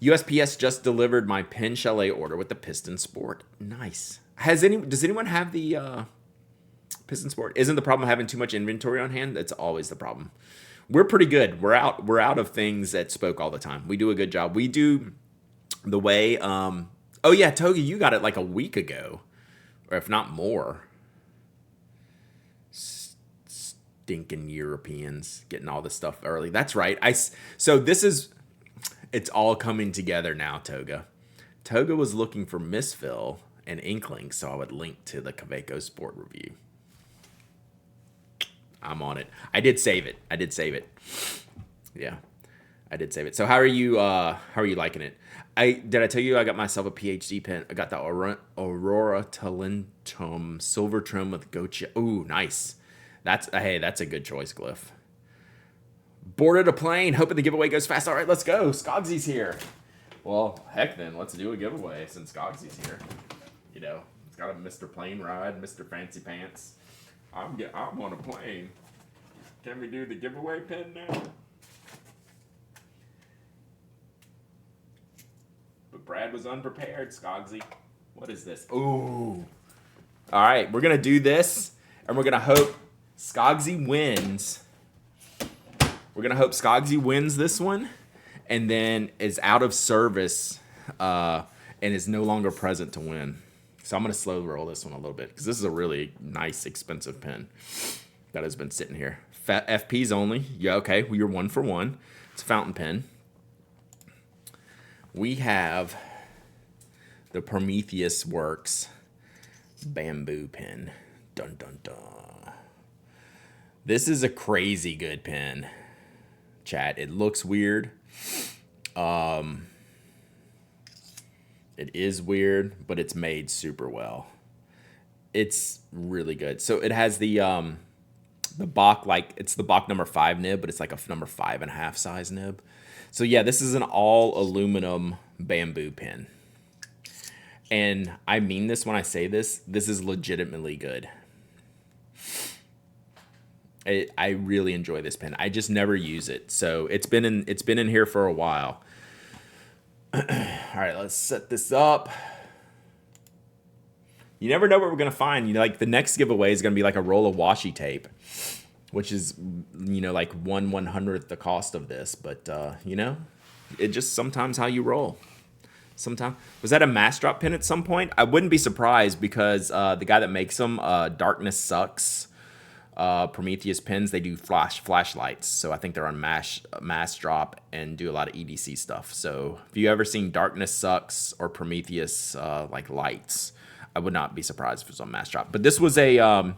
USPS just delivered my Pin Chalet order with the Piston Sport. Nice. Does anyone have the Piston Sport? Isn't the problem having too much inventory on hand? That's always the problem. We're pretty good. We're out of things at Spoke all the time. We do a good job. We do the way. Oh yeah, Togi, you got it like a week ago, or if not more. Stinking Europeans getting all this stuff early. That's right. So this is. It's all coming together now, Toga. Toga was looking for Misfill and Inkling, so I would link to the Kaweco Sport review. I'm on it. I did save it. Yeah, I did save it. So how are you liking it? Did I tell you I got myself a PhD pen? I got the Aurora Talentum silver trim with Gocha. Ooh, nice. That's a good choice, Glyph. Boarded a plane, hoping the giveaway goes fast. All right, let's go. Scogsy's here. Well, heck then, let's do a giveaway since Scogsy's here. You know, it's got a Mr. Plane Ride, Mr. Fancy Pants. I'm on a plane. Can we do the giveaway pin now? But Brad was unprepared, Skogsy. What is this? Ooh. All right, we're going to do this, and we're going to hope Skogsy wins. We're going to hope Skogsy wins this one, and then is out of service and is no longer present to win. So I'm going to slow roll this one a little bit, because this is a really nice, expensive pen that has been sitting here. FPs only. Yeah, okay, well, you're 1 for 1. It's a fountain pen. We have the Prometheus Works bamboo pen. Dun dun dun. This is a crazy good pen, chat. It looks weird. It is weird, but it's made super well. It's really good. So it has the Bach, like it's the Bach number 5 nib, but it's like a number 5.5 size nib. So yeah, this is an all aluminum bamboo pen. And I mean this when I say this. This is legitimately good. I really enjoy this pen. I just never use it. So it's been in here for a while. All right, let's set this up. You never know what we're going to find. You know, like the next giveaway is going to be like a roll of washi tape, which is, you know, like 1/100th the cost of this. But, you know, it just sometimes how you roll. Sometimes. Was that a mass drop pen at some point? I wouldn't be surprised, because the guy that makes them, Darkness Sucks, Prometheus pens, they do flashlights. So I think they're on mass drop and do a lot of EDC stuff. So if you ever seen Darkness Sucks or Prometheus like lights, I would not be surprised if it was on mass drop. But this was a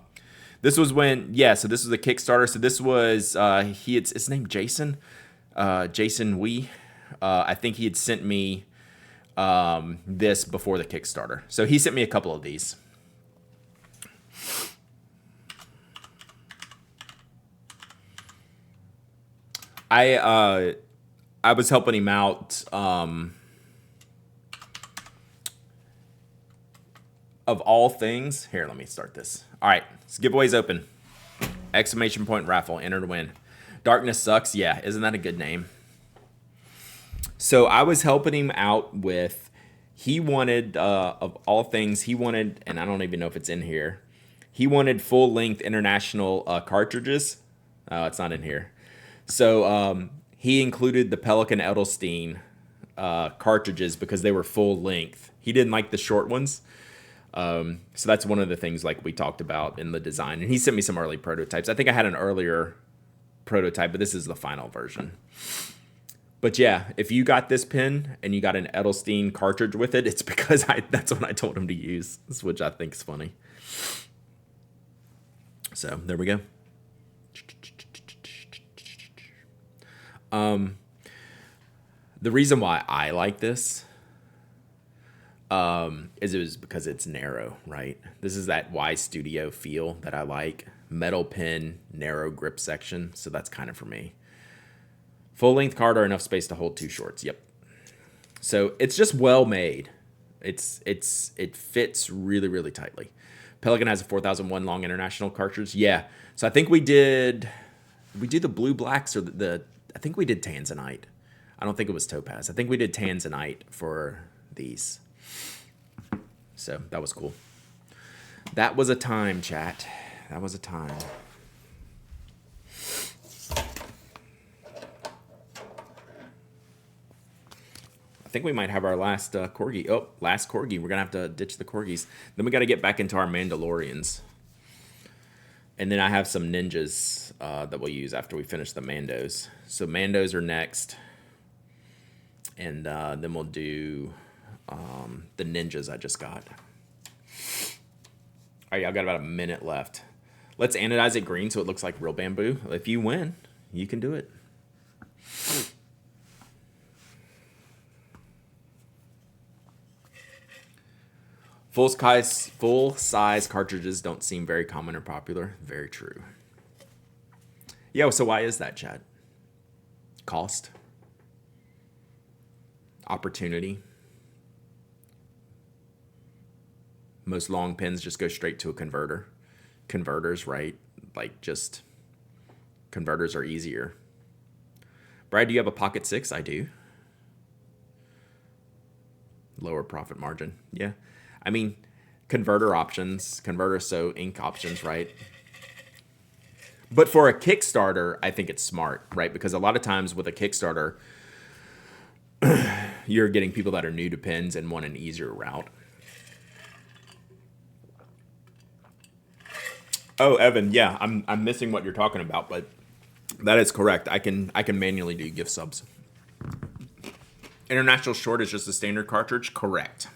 this was when, yeah, so this was a Kickstarter. So this was his name Jason Wee. I think he had sent me this before the Kickstarter. So he sent me a couple of these. I was helping him out of all things. Here, let me start this. All right, this giveaway's open. Exclamation point raffle, enter to win. Darkness Sucks, yeah, isn't that a good name? So I was helping him out with, he wanted, of all things, he wanted, and I don't even know if it's in here, he wanted full-length international cartridges. Oh, it's not in here. So he included the Pelican Edelstein cartridges because they were full length. He didn't like the short ones. So that's one of the things like we talked about in the design. And he sent me some early prototypes. I think I had an earlier prototype, but this is the final version. But yeah, if you got this pen and you got an Edelstein cartridge with it, it's because that's what I told him to use, which I think is funny. So there we go. The reason why I like this is it was because it's narrow, right? This is that Y Studio feel that I like. Metal pen, narrow grip section. So that's kind of for me. Full length card or enough space to hold 2 shorts. Yep. So it's just well made. It fits really, really tightly. Pelican has a 4001 long international cartridge. Yeah. So I think we did the blue blacks or I think we did Tanzanite. I don't think it was Topaz. I think we did Tanzanite for these. So that was cool. That was a time, chat. That was a time. I think we might have our last corgi. Oh, last corgi. We're going to have to ditch the corgis. Then we got to get back into our Mandalorians. And then I have some ninjas that we'll use after we finish the Mandos. So Mandos are next. And then we'll do the ninjas I just got. All right, I've got about a minute left. Let's anodize it green so it looks like real bamboo. If you win, you can do it. Full-size cartridges don't seem very common or popular. Very true. Yeah, so why is that, Chad? Cost? Opportunity? Most long pins just go straight to a converter. Converters, right? Like just converters are easier. Brad, do you have a pocket 6? I do. Lower profit margin. Yeah. I mean, converter options, so ink options, right? But for a Kickstarter, I think it's smart, right? Because a lot of times with a Kickstarter, you're getting people that are new to pins and want an easier route. Oh, Evan, yeah, I'm missing what you're talking about, but that is correct. I can manually do gift subs. International short is just a standard cartridge, correct.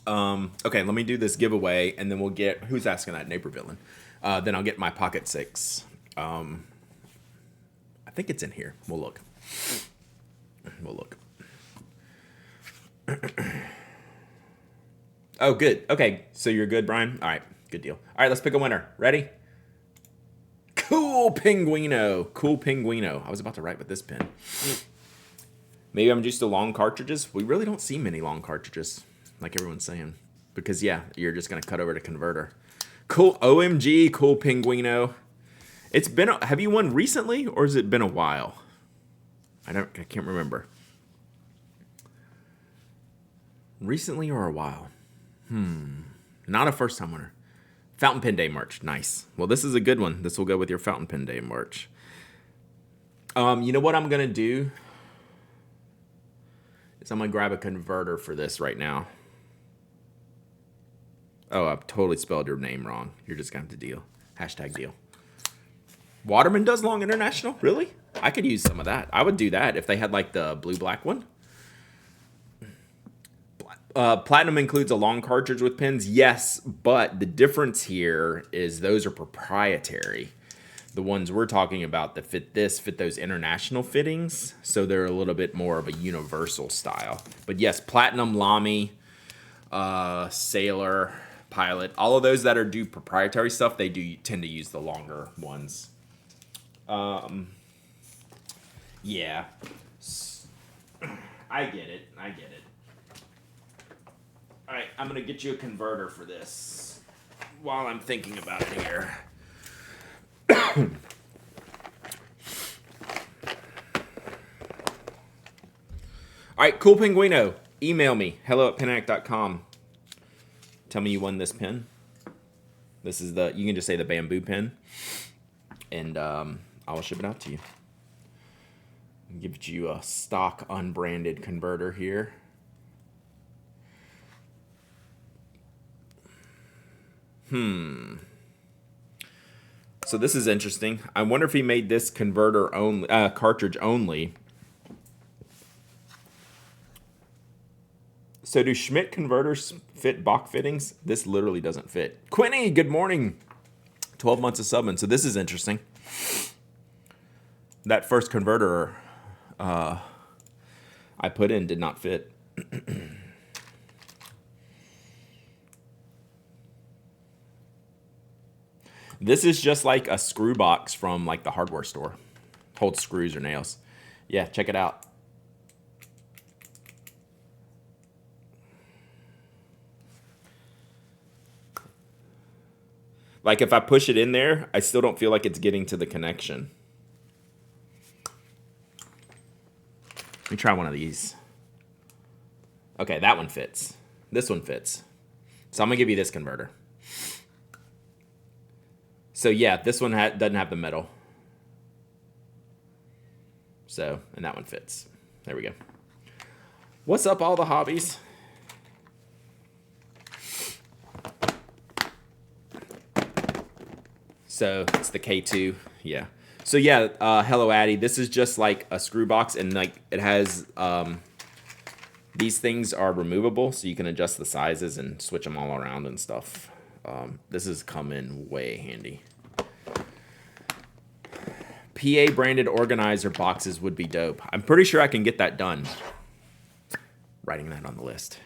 Okay, let me do this giveaway, and then we'll get who's asking that, Neighbor Villain. Then I'll get my pocket 6. I think it's in here. We'll look. Oh, good. Okay, so you're good, Brian? All right, good deal. All right, let's pick a winner. Ready? Cool Pinguino. I was about to write with this pen. Maybe I'm used to long cartridges. We really don't see many long cartridges, like everyone's saying. Because, yeah, you're just going to cut over to converter. Cool. OMG, Cool Pinguino. It's been, have you won recently, or has it been a while? I can't remember. Recently or a while? Not a first time winner. Fountain Pen Day merch. Nice. Well, this is a good one. This will go with your Fountain Pen Day merch. You know what I'm going to do? Is I'm going to grab a converter for this right now. Oh, I've totally spelled your name wrong. You're just going to have to deal. Hashtag deal. Waterman does long international? Really? I could use some of that. I would do that if they had like the blue-black one. Platinum includes a long cartridge with pins. Yes, but the difference here is those are proprietary. The ones we're talking about that fit those international fittings, so they're a little bit more of a universal style. But yes, Platinum, Lamy, Sailor, Pilot, all of those that are do proprietary stuff, they do tend to use the longer ones. Yeah, I get it. All right, I'm gonna get you a converter for this while I'm thinking about it here. All right, Cool Pinguino, email me, hello@pinac.com. Tell me you won this pen. This is you can just say the bamboo pen, and I'll ship it out to you. I'll give you a stock unbranded converter here. So this is interesting. I wonder if he made this converter only, cartridge only. So do Schmidt converters fit Bach fittings? This literally doesn't fit. Quinny, good morning. 12 months of subbing. So this is interesting. That first converter I put in did not fit. This is just like a screw box from like the hardware store. Holds screws or nails. Yeah, check it out. Like if I push it in there, I still don't feel like it's getting to the connection. Let me try one of these. Okay, that one fits. This one fits. So I'm gonna give you this converter. So yeah, this one doesn't have the metal. So, and that one fits. There we go. What's up, all the hobbies? So it's the K2, yeah. So yeah, hello Addy. This is just like a screw box, and like it has these things are removable, so you can adjust the sizes and switch them all around and stuff. This has come in way handy. PA branded organizer boxes would be dope. I'm pretty sure I can get that done. Writing that on the list.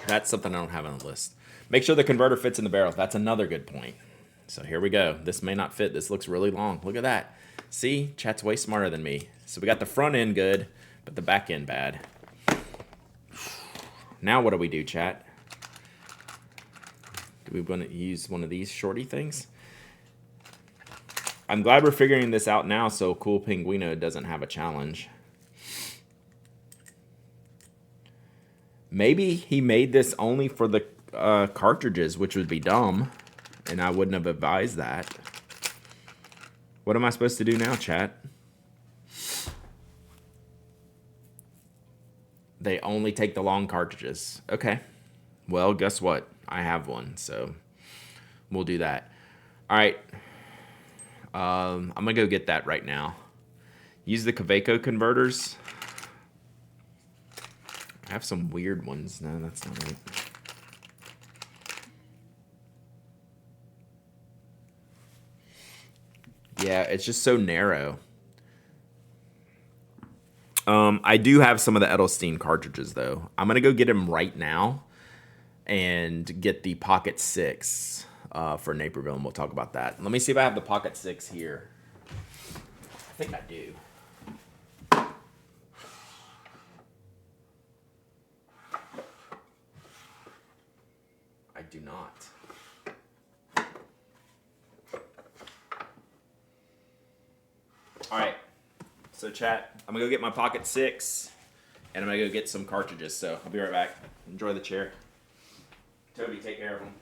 That's something I don't have on the list. Make sure the converter fits in the barrel. That's another good point. So here we go. This may not fit. This looks really long. Look at that. See, chat's way smarter than me. So we got the front end good, but the back end bad. Now what do we do, chat? Do we want to use one of these shorty things? I'm glad we're figuring this out now so Cool Pinguino doesn't have a challenge. Maybe he made this only for the cartridges, which would be dumb, and I wouldn't have advised that. What am I supposed to do now, chat? They only take the long cartridges. Okay. Well, guess what? I have one, so we'll do that. All right. I'm going to go get that right now. Use the Kaweco converters. I have some weird ones. No, that's not it. Yeah, it's just so narrow. I do have some of the Edelstein cartridges, though. I'm going to go get them right now and get the Pocket 6 for Naperville, and we'll talk about that. Let me see if I have the Pocket 6 here. I think I do. I do not. All right. So chat, I'm gonna go get my Pocket 6 and I'm gonna go get some cartridges. So I'll be right back. Enjoy the chair. Toby, take care of them.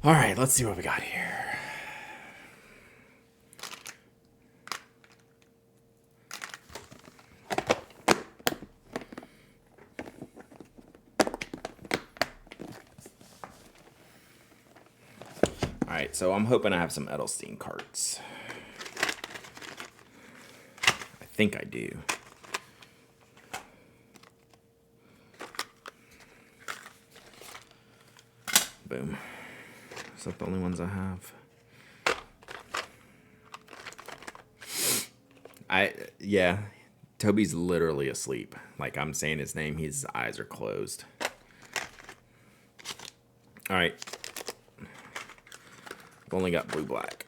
All right, let's see what we got here. All right, so I'm hoping I have some Edelstein carts. I think I do. Boom. Is that the only ones I have? Yeah, Toby's literally asleep. Like I'm saying his name, his eyes are closed. All right. I've only got blue black.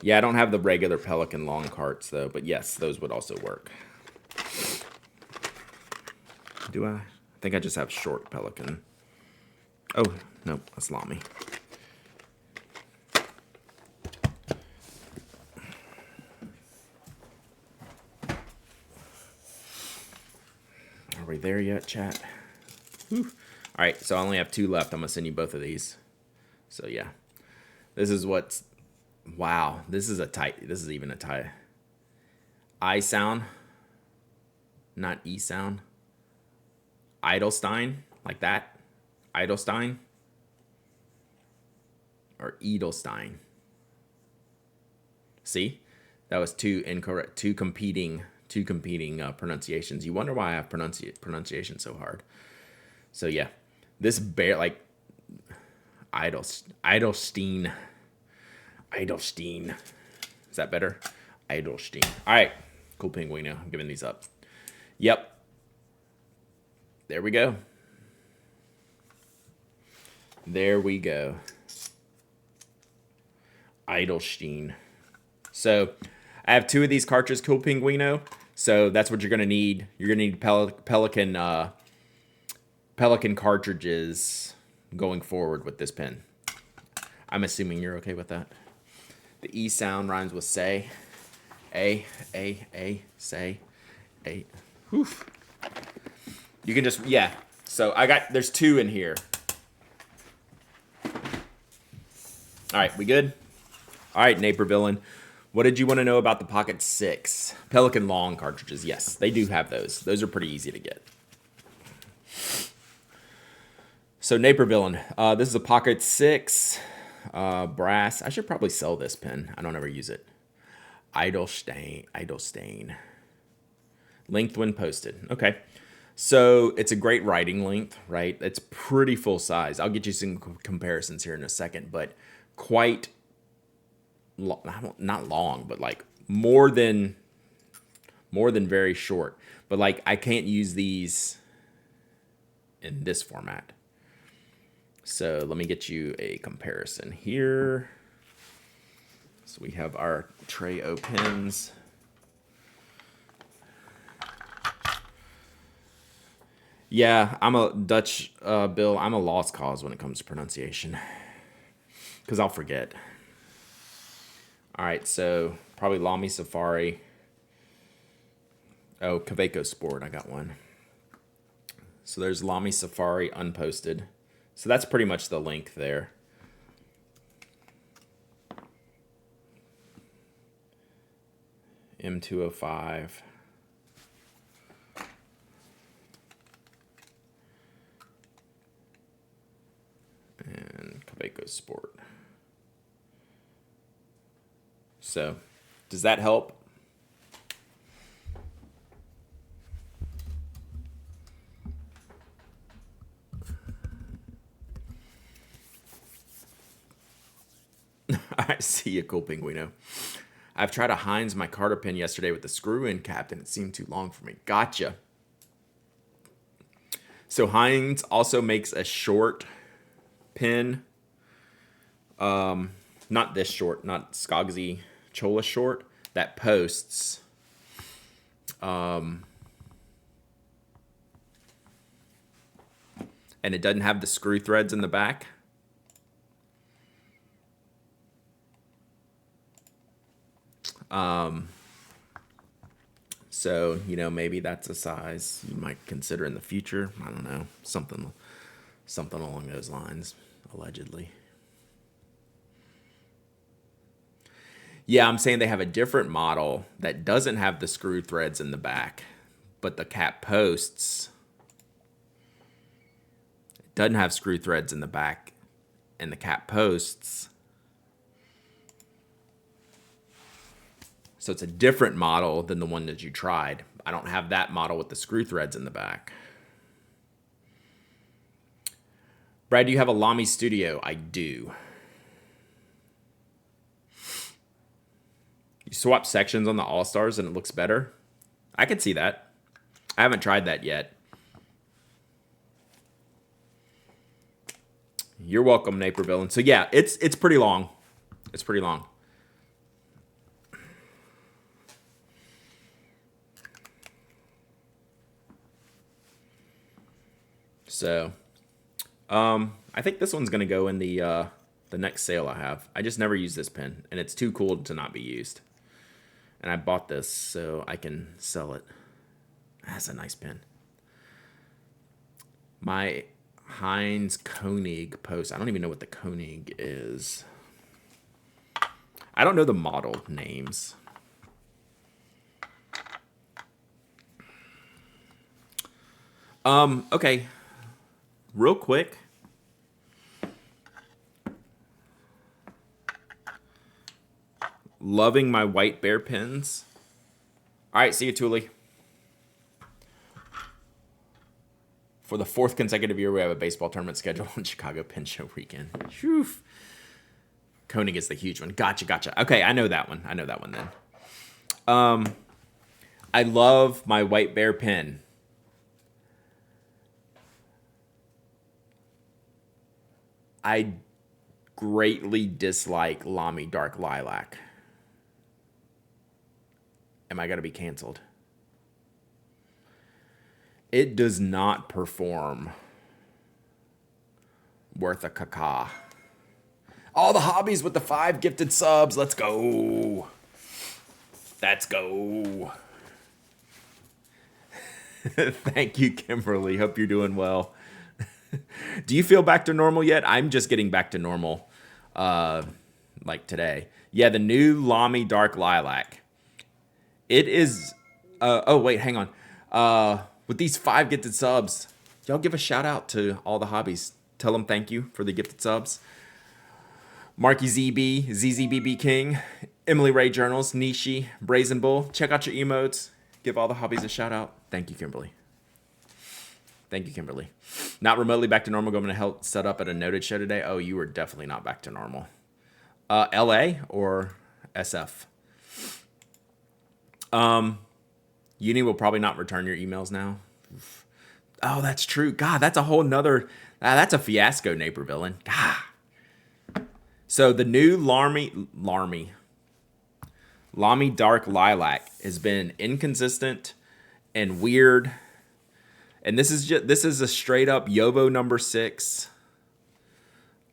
Yeah, I don't have the regular Pelican long carts though, but yes, those would also work. Do I? I think I just have short Pelican. Oh, nope, that's Lamy. Are we there yet, chat? Whew. All right, so I only have 2 left. I'm gonna send you both of these. So yeah, this is what's. Wow, this is a tight. This is even a tight. I sound, not E sound. Edelstein, like that. Edelstein or Edelstein. See, that was 2 incorrect, 2 competing pronunciations. You wonder why I have pronunciation so hard. So yeah, this bear like Edelstein. Is that better? Edelstein. All right, Cool Pinguino. I'm giving these up. Yep. There we go. There we go. Edelstein. So I have 2 of these cartridges, Cool Pinguino. So that's what you're going to need. You're going to need Pelican cartridges going forward with this pen. I'm assuming you're okay with that. The E sound rhymes with say. A, say, A. Whew. You can just, yeah. So there's 2 in here. All right, we good? All right, Naper Villain. What did you want to know about the Pocket 6? Pelican long cartridges. Yes, they do have those. Those are pretty easy to get. So Naper Villain, this is a Pocket 6 brass. I should probably sell this pen. I don't ever use it. Idle stain. Length when posted. Okay. So it's a great writing length, right? It's pretty full size. I'll get you some comparisons here in a second, but quite not long, but like more than very short. But like I can't use these in this format. So let me get you a comparison here. So we have our Tray O pens. Yeah, I'm a Dutch, Bill. I'm a lost cause when it comes to pronunciation. Because I'll forget. All right, so probably Lamy Safari. Oh, Kaweco Sport. I got one. So there's Lamy Safari unposted. So that's pretty much the length there. M205. And Kaweco Sport. So, does that help? I see you, Cool Pinguino. I've tried a Heinz micarta pen yesterday with the screw-in cap, and it seemed too long for me. Gotcha. So Heinz also makes a short pen. Not this short, not Skogsy Chola short, that posts. And it doesn't have the screw threads in the back. So, you know, maybe that's a size you might consider in the future. I don't know. Something along those lines, allegedly. Yeah, I'm saying they have a different model that doesn't have the screw threads in the back, but the cap posts doesn't have screw threads in the back, and the cap posts. So it's a different model than the one that you tried. I don't have that model with the screw threads in the back. Brad, do you have a Lamy Studio? I do. You swap sections on the All-Stars and it looks better? I could see that. I haven't tried that yet. You're welcome, Naper Villain. So yeah, it's pretty long. It's pretty long. So, I think this one's gonna go in the next sale I have. I just never use this pen, and it's too cool to not be used. And I bought this so I can sell it. That's a nice pen. My Heinz Koenig post. I don't even know what the Koenig is. I don't know the model names. Okay. Real quick. Loving my White Bear pens. All right, see you, Thule. For the 4th consecutive year, we have a baseball tournament scheduled on Chicago Pen Show weekend. Whew. Koenig is the huge one. Gotcha. Okay, I know that one. Then. I love my White Bear pen. I greatly dislike Lamy Dark Lilac. Am I going to be canceled? It does not perform worth a caca. All the hobbies with the 5 gifted subs. Let's go. Let's go. Thank you, Kimberly. Hope you're doing well. Do you feel back to normal yet? I'm just getting back to normal, like today. Yeah, the new Lamy Dark Lilac. It is. Oh wait, hang on. With these 5 gifted subs, y'all give a shout out to all the hobbies. Tell them thank you for the gifted subs. Marky ZB, ZZBB King, Emily Ray Journals, Nishi, Brazen Bull. Check out your emotes. Give all the hobbies a shout out. Thank you, Kimberly. Thank you, Kimberly. Not remotely back to normal. Going to help set up at a noted show today. Oh, you were definitely not back to normal. LA or SF? Uni will probably not return your emails now. Oh, that's true. God, that's a whole nother. That's a fiasco, Naperville. God. So the new Lamy Dark Lilac has been inconsistent and weird. And this is a straight up Yovo number 6.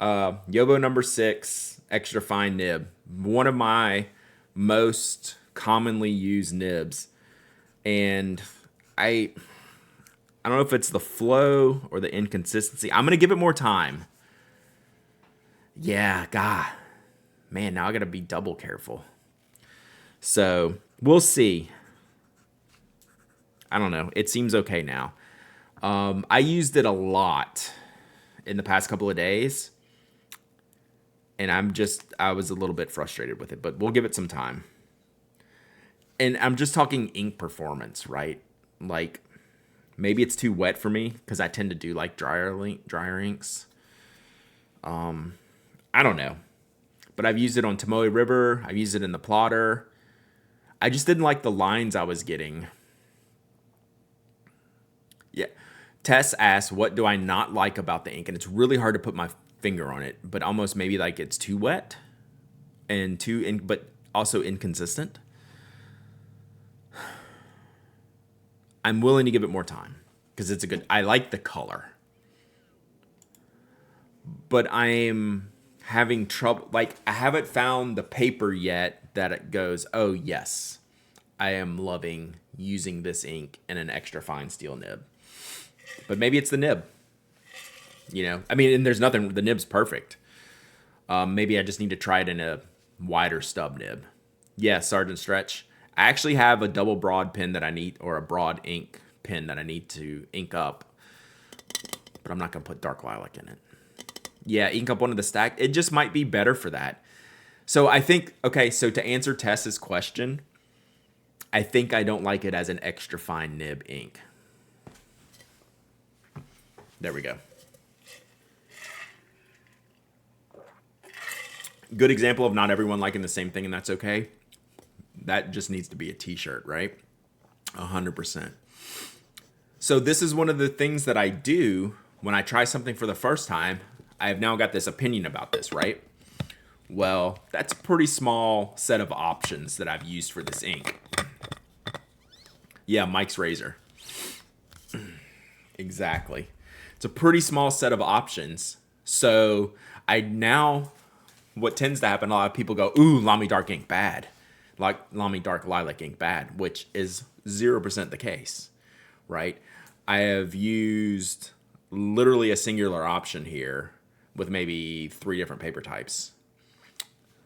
Yovo number 6 extra fine nib. One of my most commonly used nibs. And I don't know if it's the flow or the inconsistency. I'm going to give it more time. Yeah, God. Man, now I got to be double careful. So, we'll see. I don't know. It seems okay now. I used it a lot in the past couple of days. And I was a little bit frustrated with it, but we'll give it some time. And I'm just talking ink performance, right? Like, maybe it's too wet for me because I tend to do like drier inks. I don't know. But I've used it on Tomoe River. I've used it in the plotter. I just didn't like the lines I was getting. Yeah. Tess asked, what do I not like about the ink? And it's really hard to put my finger on it, but almost maybe like it's too wet and but also inconsistent. I'm willing to give it more time because I like the color. But I'm having trouble, like I haven't found the paper yet that it goes, oh yes, I am loving using this ink in an extra fine steel nib. But maybe it's the nib. You know, I mean, and there's nothing, the nib's perfect. Maybe I just need to try it in a wider stub nib. Yeah, Sergeant Stretch. I actually have a double broad pen that I need, or a broad ink pen that I need to ink up. But I'm not going to put dark lilac in it. Yeah, ink up one of the stack. It just might be better for that. So I think, okay, so to answer Tess's question, I think I don't like it as an extra fine nib ink. There we go. Good example of not everyone liking the same thing, and that's okay. That just needs to be a t-shirt, right? 100%. So this is one of the things that I do when I try something for the first time. I have now got this opinion about this, right? Well, that's a pretty small set of options that I've used for this ink. Yeah, Mike's razor. Exactly. It's a pretty small set of options. So what tends to happen, a lot of people go, ooh, Lamy Dark ink bad. Like Lamy Dark Lilac ink bad, which is 0% the case, right? I have used literally a singular option here with maybe 3 different paper types.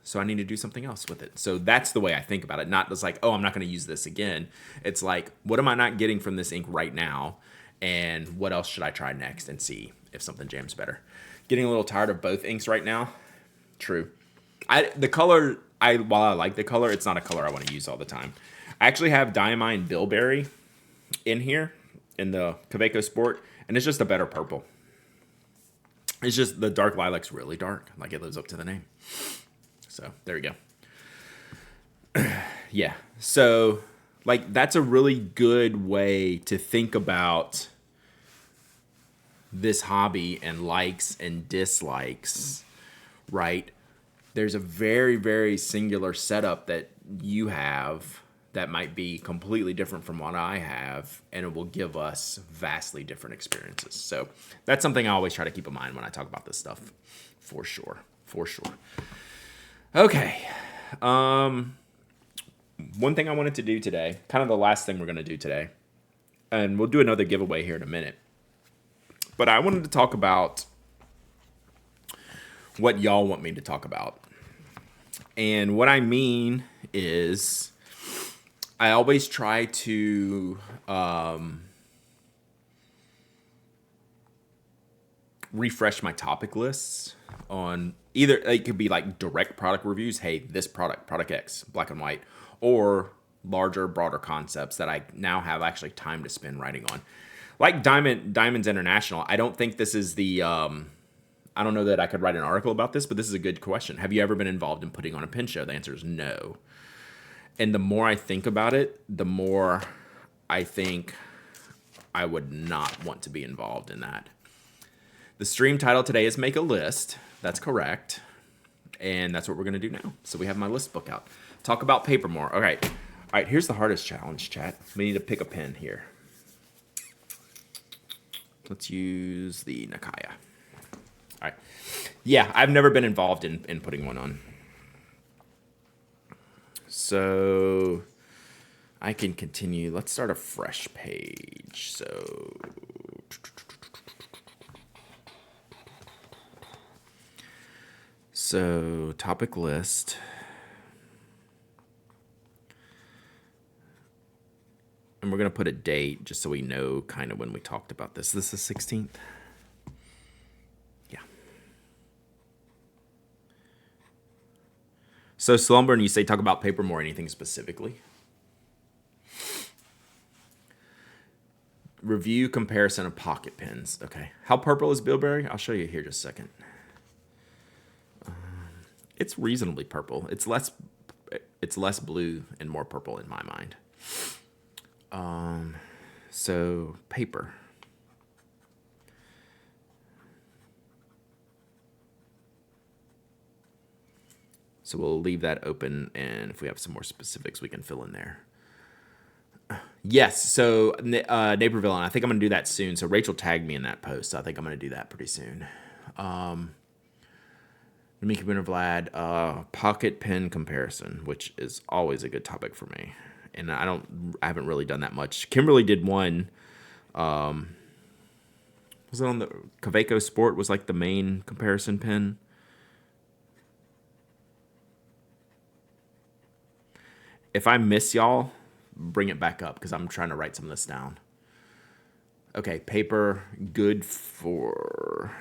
So I need to do something else with it. So that's the way I think about it. Not just like, oh, I'm not going to use this again. It's like, what am I not getting from this ink right now? And what else should I try next and see if something jams better? Getting a little tired of both inks right now. True. While I like the color, it's not a color I want to use all the time. I actually have Diamine Bilberry in here in the Kaweco Sport, and it's just a better purple. It's just the dark lilac's really dark, like it lives up to the name. So there we go. Yeah, so like that's a really good way to think about this hobby and likes and dislikes, right? There's a very, very singular setup that you have that might be completely different from what I have, and it will give us vastly different experiences. So that's something I always try to keep in mind when I talk about this stuff, for sure, for sure. Okay. One thing I wanted to do today, kind of the last thing we're going to do today, and we'll do another giveaway here in a minute, but I wanted to talk about what y'all want me to talk about. And what I mean is I always try to refresh my topic lists on either, it could be like direct product reviews. Hey, this product X, black and white, or larger, broader concepts that I now have actually time to spend writing on. Like Diamonds International, I don't think this is the, I don't know that I could write an article about this, but this is a good question. Have you ever been involved in putting on a pin show? The answer is no. And the more I think about it, the more I think I would not want to be involved in that. The stream title today is Make a List. That's correct. And that's what we're going to do now. So we have my list book out. Talk about paper more. All right, here's the hardest challenge, chat. We need to pick a pen here. Let's use the Nakaya. All right. Yeah, I've never been involved in putting one on. So I can continue. Let's start a fresh page. So topic list. And we're going to put a date just so we know kind of when we talked about this. This is the 16th. Yeah. So Slumber, and you say talk about paper more, anything specifically? Review comparison of pocket pens. Okay. How purple is Bilberry? I'll show you here just a second. It's reasonably purple. It's less blue and more purple in my mind. So paper. So we'll leave that open, and if we have some more specifics, we can fill in there. Yes, so Naperville, and I think I'm going to do that soon. So Rachel tagged me in that post, so I think I'm going to do that pretty soon. Mika Winter Vlad, pocket pen comparison, which is always a good topic for me. And I haven't really done that much. Kimberly did one. Was it on the Kaweco Sport was like the main comparison pen? If I miss y'all, bring it back up because I'm trying to write some of this down. Okay, paper, good for...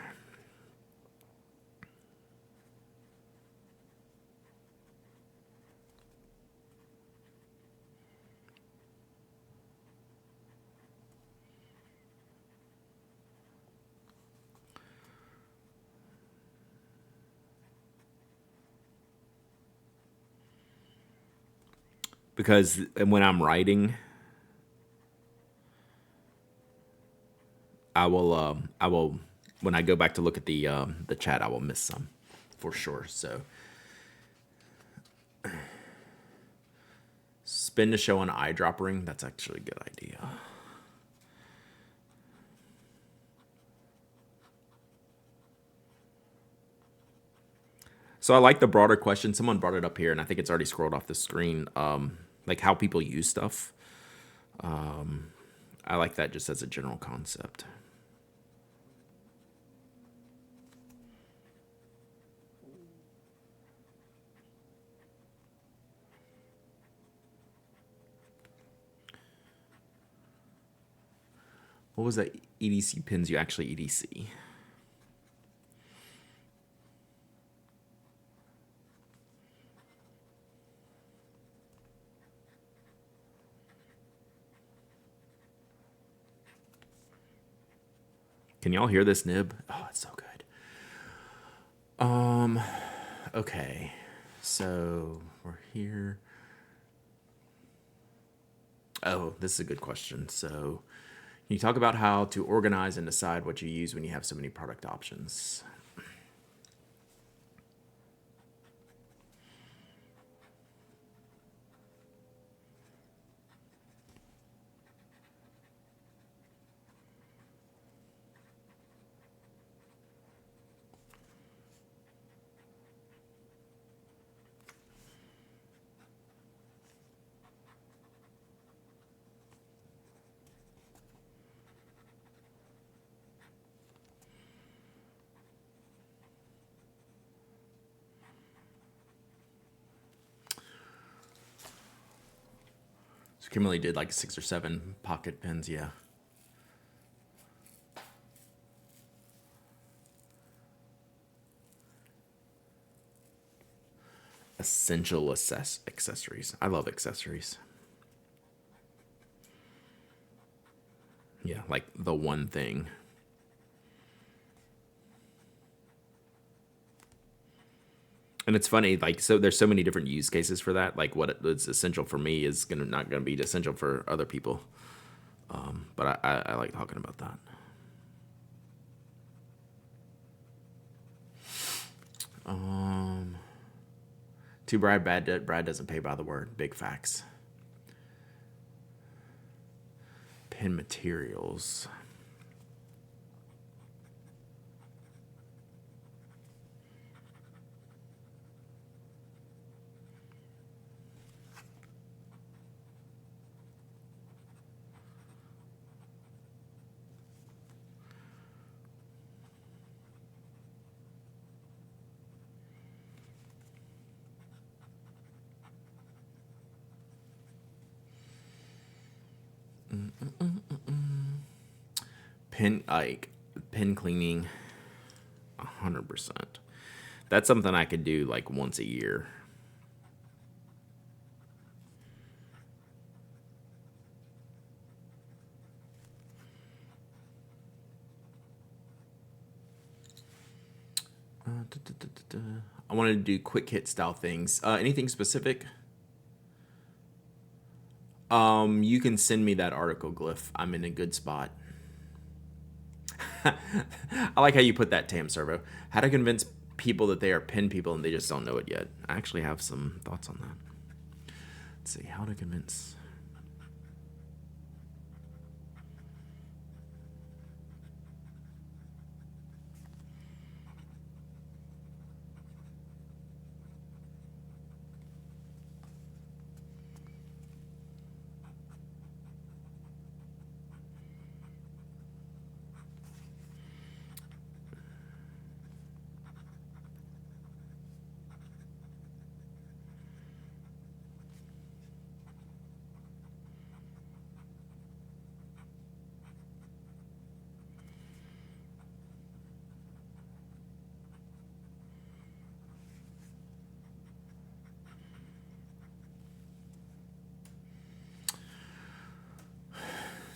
Because when I'm writing, I will when I go back to look at the chat, I will miss some for sure. So spin to show on eyedropper ring. That's actually a good idea. So I like the broader question. Someone brought it up here, and I think it's already scrolled off the screen. Like how people use stuff. I like that just as a general concept. What was that EDC pins you actually EDC? Can y'all hear this nib? Oh, it's so good. Okay. So we're here. Oh, this is a good question. So can you talk about how to organize and decide what you use when you have so many product options? Kimberly did like 6 or 7 pocket pins, yeah. Essential accessories. I love accessories. Yeah, like the one thing. And it's funny, like, so there's so many different use cases for that. Like, it's essential for me is not gonna be essential for other people. But I like talking about that. To Brad doesn't pay by the word. Big facts. Pin materials. Pin cleaning, 100%. That's something I could do like once a year. I wanted to do quick hit style things. Anything specific? You can send me that article, Glyph. I'm in a good spot. I like how you put that, Tam Servo. How to convince people that they are pin people and they just don't know it yet. I actually have some thoughts on that. Let's see, how to convince.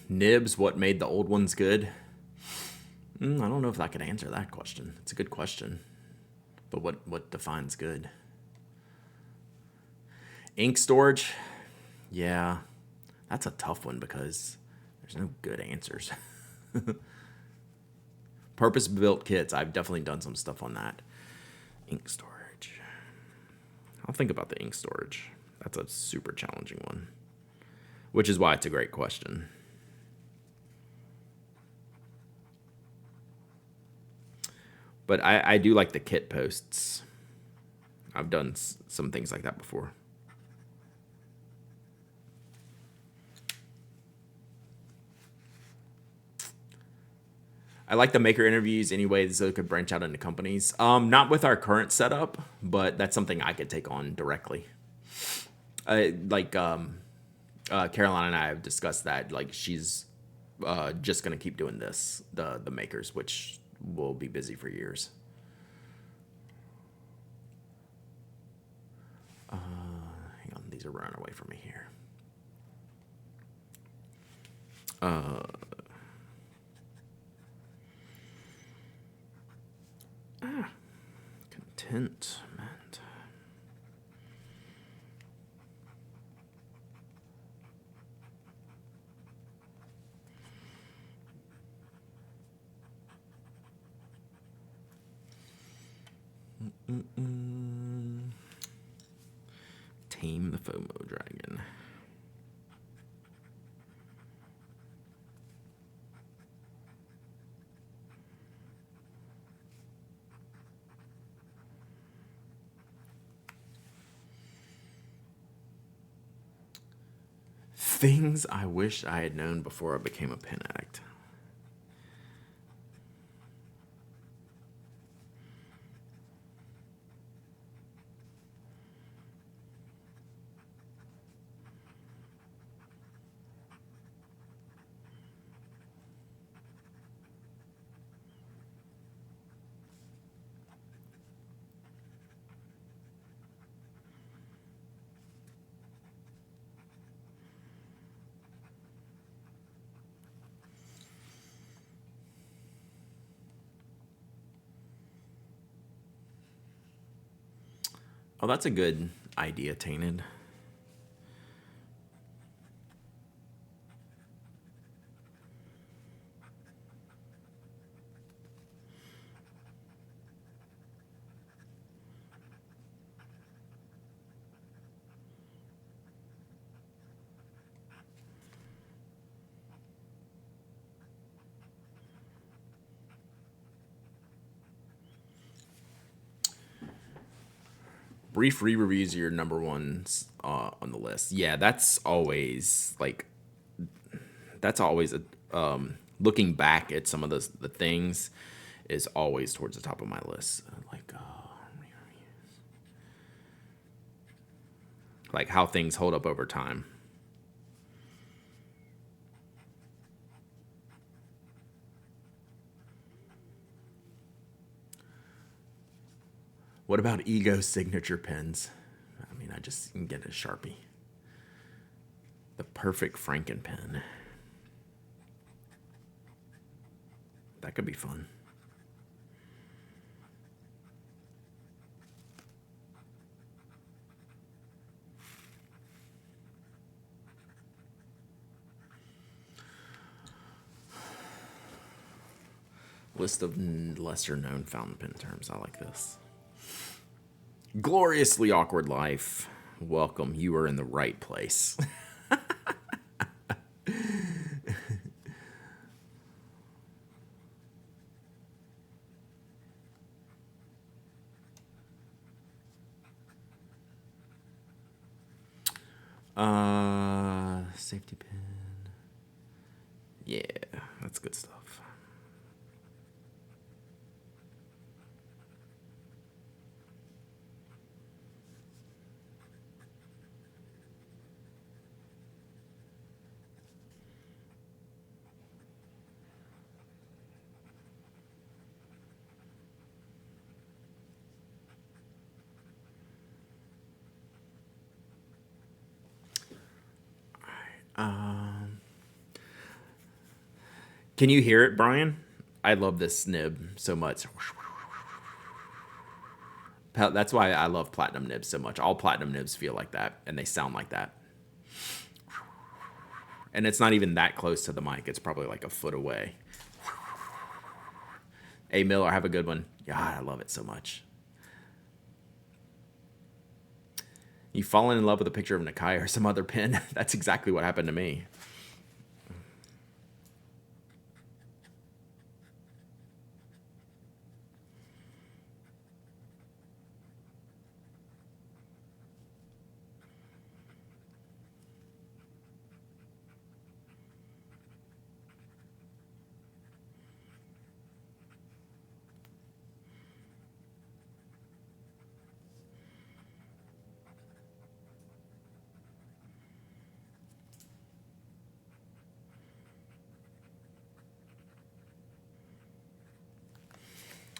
Nibs, what made the old ones good? I don't know if I could answer that question. It's a good question. But what defines good? Ink storage? Yeah. That's a tough one because there's no good answers. Purpose-built kits. I've definitely done some stuff on that. Ink storage. I'll think about the ink storage. That's a super challenging one. Which is why it's a great question. But I do like the kit posts. I've done some things like that before. I like the maker interviews anyway, so it could branch out into companies. Not with our current setup, but that's something I could take on directly. Caroline and I have discussed that. Like, she's just gonna keep doing this, the makers, which will be busy for years. Hang on, these are running away from me here. Contentment. Tame the FOMO dragon. Things I wish I had known before I became a pen addict. Oh, that's a good idea, Tainted. Brief re-reviews are your number ones on the list. Yeah, that's always like looking back at some of the things is always towards the top of my list. Like how things hold up over time. What about Ego signature pens? I mean, I just can get a Sharpie. The perfect Franken pen. That could be fun. List of lesser known fountain pen terms. I like this. Gloriously awkward life. Welcome. You are in the right place. Safety pin. Yeah, that's good stuff. Can you hear it, Brian? I love this nib so much. That's why I love platinum nibs so much. All platinum nibs feel like that, and they sound like that. And it's not even that close to the mic. It's probably like a foot away. Hey, Miller, have a good one. God, I love it so much. You've fallen in love with a picture of Nakai or some other pen. That's exactly what happened to me.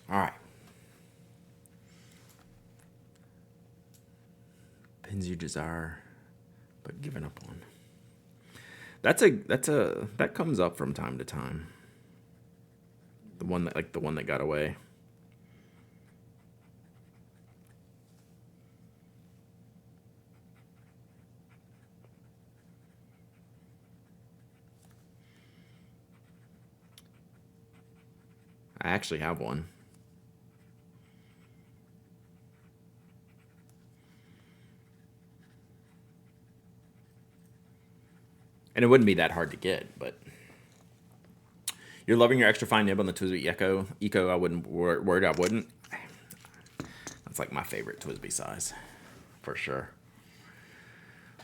All right. Pins you desire, but given up on. That comes up from time to time. The one that got away. I actually have one. And it wouldn't be that hard to get, but you're loving your extra fine nib on the Twisby Eco. I wouldn't word. I wouldn't. That's like my favorite Twisby size, for sure.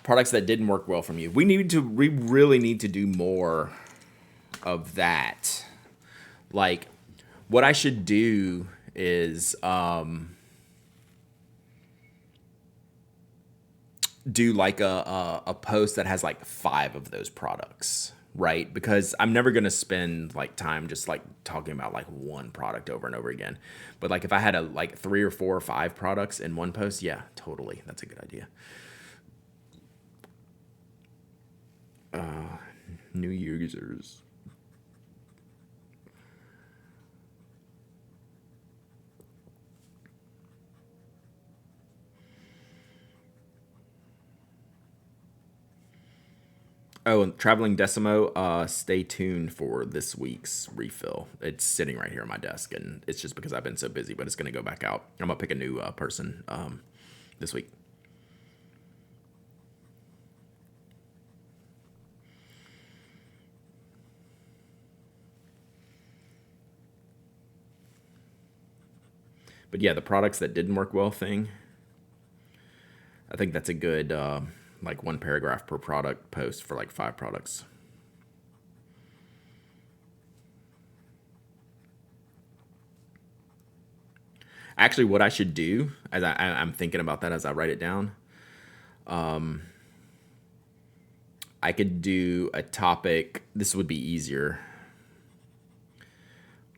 Products that didn't work well from you. We really need to do more of that. Like, what I should do is do like a post that has like 5 of those products, right? Because I'm never gonna spend like time just like talking about like one product over and over again. But like if I had like 3 or 4 or 5 products in one post, yeah, totally, that's a good idea. New users. Oh, and Traveling Decimo, stay tuned for this week's refill. It's sitting right here on my desk, and it's just because I've been so busy, but it's going to go back out. I'm going to pick a new person this week. But yeah, the products that didn't work well thing, I think that's a good, like one paragraph per product post for like 5 products. Actually, what I should do, as I'm thinking about that as I write it down, I could do a topic. This would be easier.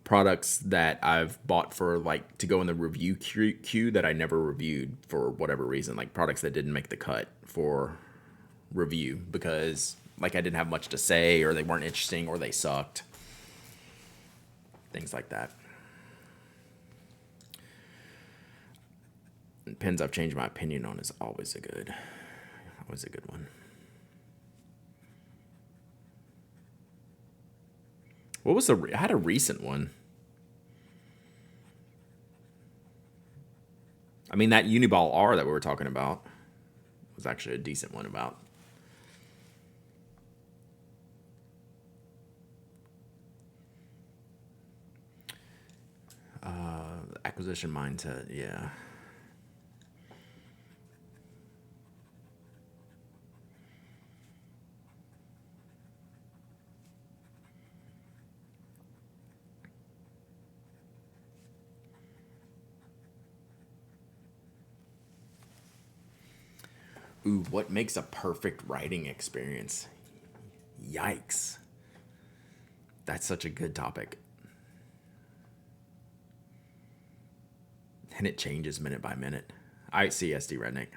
Products that I've bought for like to go in the review queue that I never reviewed for whatever reason, like products that didn't make the cut for review because like I didn't have much to say or they weren't interesting or they sucked. Things like that. And pens I've changed my opinion on is always a good one. What was I had a recent one. I mean, that Uniball R that we were talking about was actually a decent one about. Acquisition mindset, yeah. Ooh, what makes a perfect writing experience? Yikes. That's such a good topic. And it changes minute by minute. I see SD Redneck.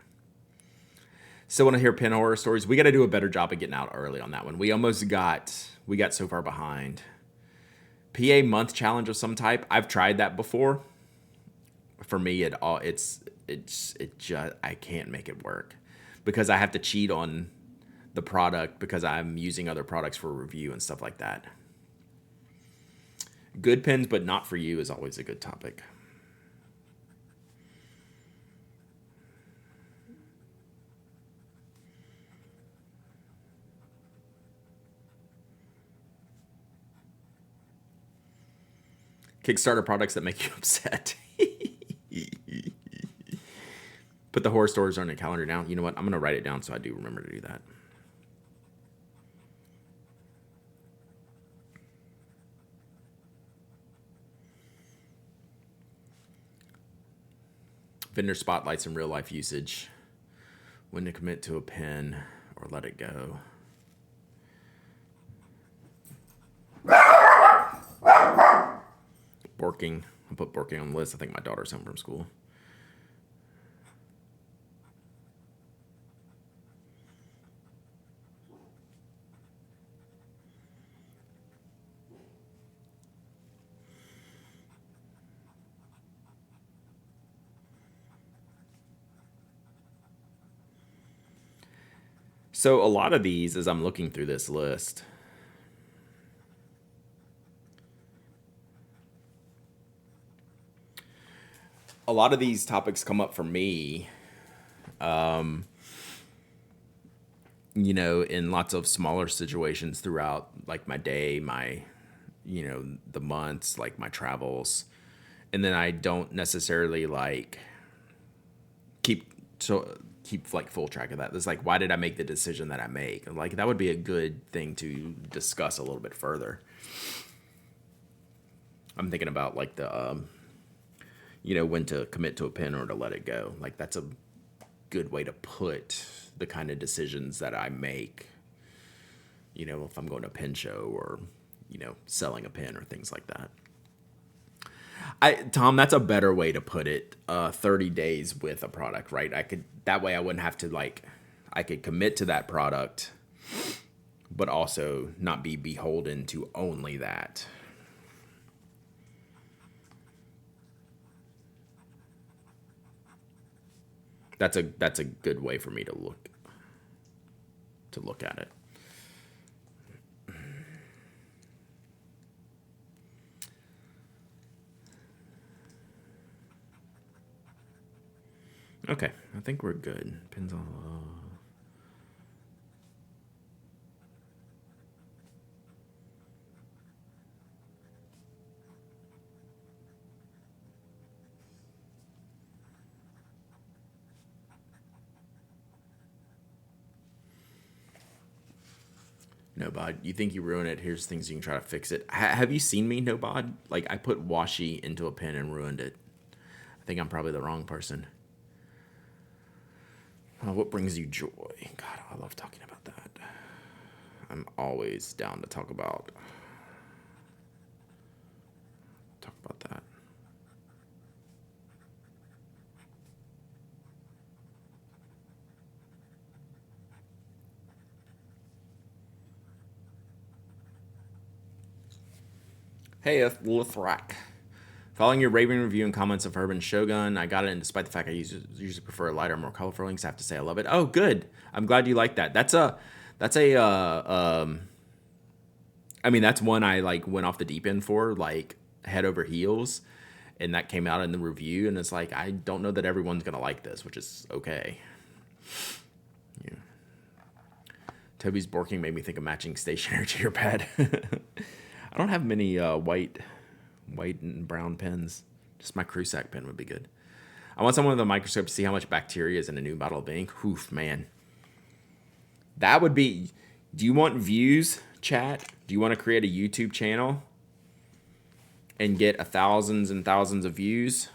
Still want to hear pen horror stories. We got to do a better job of getting out early on that one. We got so far behind. PA month challenge of some type. I've tried that before. For me, it just I can't make it work because I have to cheat on the product because I'm using other products for review and stuff like that. Good pens, but not for you is always a good topic. Kickstarter products that make you upset. Put the horror stories on your calendar down. You know what? I'm going to write it down so I do remember to do that. Vendor spotlights and real life usage. When to commit to a pen or let it go. Borking. I'll put Borking on the list. I think my daughter's home from school. So a lot of these, as I'm looking through this list, a lot of these topics come up for me, in lots of smaller situations throughout like my day, the months, like my travels. And then I don't necessarily like keep keep like full track of that. It's like, why did I make the decision that I make? And like that would be a good thing to discuss a little bit further. I'm thinking about like when to commit to a pen or to let it go. Like that's a good way to put the kind of decisions that I make. If I'm going to a pen show or selling a pen or things like that. Tom, that's a better way to put it. 30 days with a product, right? That way I wouldn't have to I could commit to that product, but also not be beholden to only that. That's a good way for me to look at it. Okay, I think we're good. Pins on. No bod. You think you ruin it? Here's things you can try to fix it. Have you seen me, no bod? Like I put washi into a pen and ruined it. I think I'm probably the wrong person. What brings you joy? God, I love talking about that. I'm always down to talk about that. Hey, Lithrak. Following your raving review and comments of Urban Shogun, I got it, and despite the fact I usually prefer lighter, more colorful inks, I have to say I love it. Oh, good. I'm glad you like that. I mean, that's one I like went off the deep end for, like head over heels, and that came out in the review, and it's like I don't know that everyone's gonna like this, which is okay. Yeah. Toby's borking made me think of matching stationery to your pad. I don't have many white and brown pens. Just my Crusac pen would be good. I want someone with a microscope to see how much bacteria is in a new bottle of ink. Oof, man. That would be... Do you want views, chat? Do you want to create a YouTube channel and get thousands and thousands of views?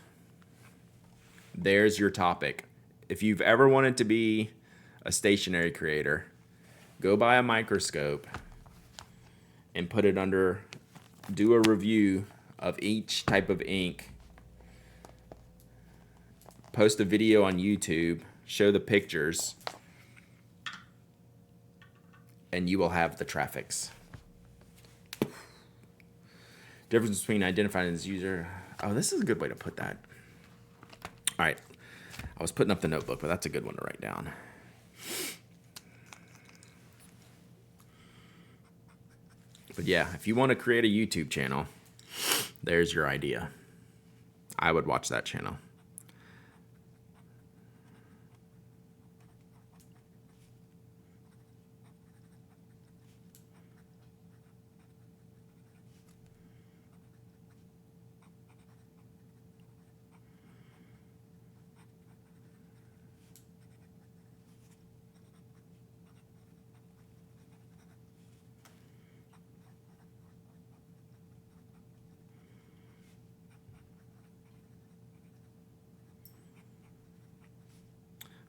There's your topic. If you've ever wanted to be a stationery creator, go buy a microscope and put it under... Do a review of each type of ink, post a video on YouTube, show the pictures, and you will have the traffics. Difference between identifying as user. Oh, this is a good way to put that. All right. I was putting up the notebook, but that's a good one to write down. But yeah, if you want to create a YouTube channel, there's your idea. I would watch that channel.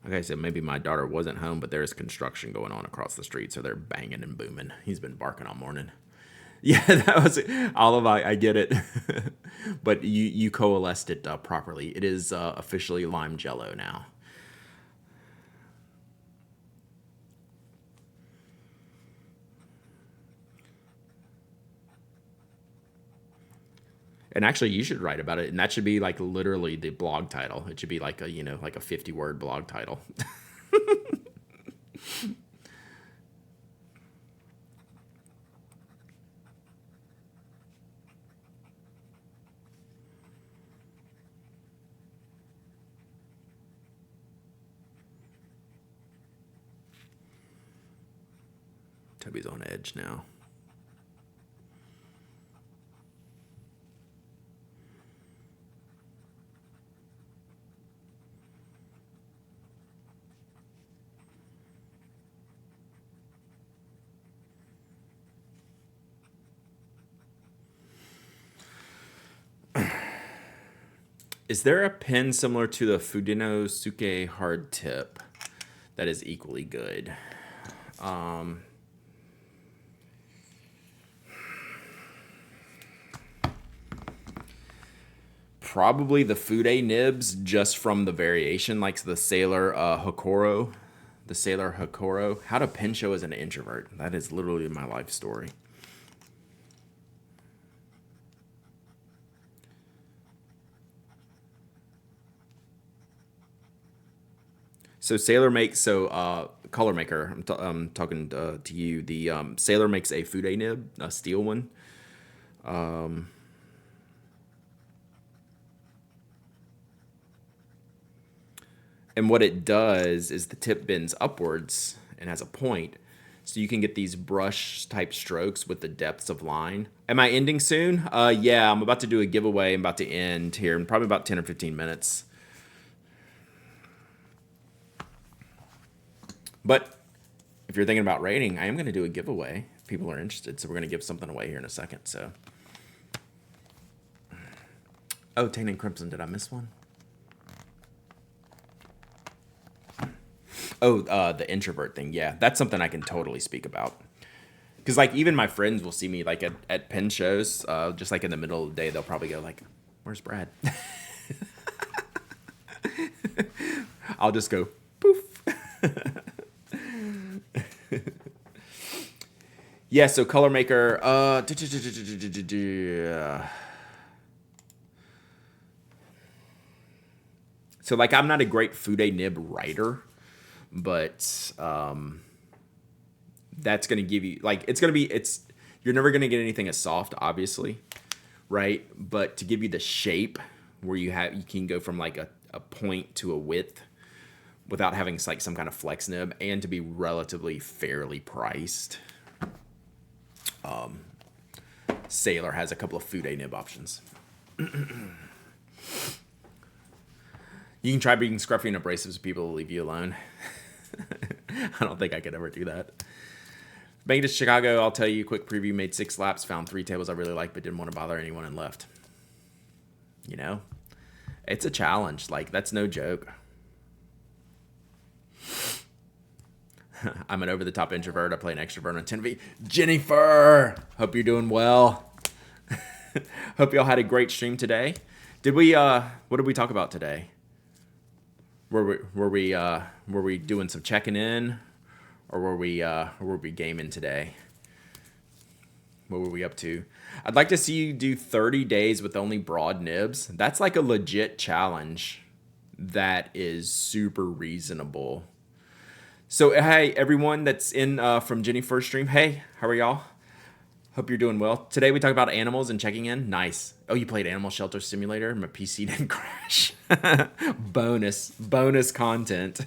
Like I said, maybe my daughter wasn't home, but there's construction going on across the street, so they're banging and booming. He's been barking all morning. Yeah, that was Olive. I get it, but you coalesced it properly. It is officially lime jello now. And actually, you should write about it, and that should be like literally the blog title. It should be like a like a 50-word blog title. Toby's on edge now. Is there a pen similar to the Fudino Suke hard tip that is equally good? Probably the Fude nibs, just from the variation, like the Sailor Hokoro. The Sailor Hokoro. How to pen show as an introvert. That is literally my life story. So Sailor makes color maker. I'm talking to you. The Sailor makes a Fude nib, a steel one. And what it does is the tip bends upwards and has a point. So you can get these brush type strokes with the depths of line. Am I ending soon? Yeah, I'm about to do a giveaway. I'm about to end here in probably about 10 or 15 minutes. But if you're thinking about rating, I am going to do a giveaway if people are interested. So we're going to give something away here in a second. So, oh, Tane and Crimson, did I miss one? Oh, the introvert thing. Yeah, that's something I can totally speak about. Because, like, even my friends will see me, like, at pen shows, just, like, in the middle of the day, they'll probably go, like, where's Brad? I'll just go, poof. Yeah, so Color Maker, so, like, I'm not a great Fude nib writer, but that's going to give you, like, you're never going to get anything as soft, obviously, right? But to give you the shape where you can go from, like, a point to a width without having, like, some kind of flex nib, and to be relatively fairly priced. Sailor has a couple of Fude nib options. You can try being scruffy and abrasive so people will leave you alone. I don't think I could ever do that. Making it to Chicago, I'll tell you, quick preview, made 6 laps, found 3 tables I really liked, but didn't want to bother anyone and left. You know? It's a challenge. Like, that's no joke. I'm an over-the-top introvert. I play an extrovert on 10V. Jennifer! Hope you're doing well. Hope y'all had a great stream today. What did we talk about today? Were we doing some checking in, or were we gaming today? What were we up to? I'd like to see you do 30 days with only broad nibs. That's like a legit challenge that is super reasonable. So hey, everyone that's in from Jennifer's stream, hey, how are y'all? Hope you're doing well. Today we talk about animals and checking in. Nice. Oh, you played Animal Shelter Simulator? My PC didn't crash. Bonus content.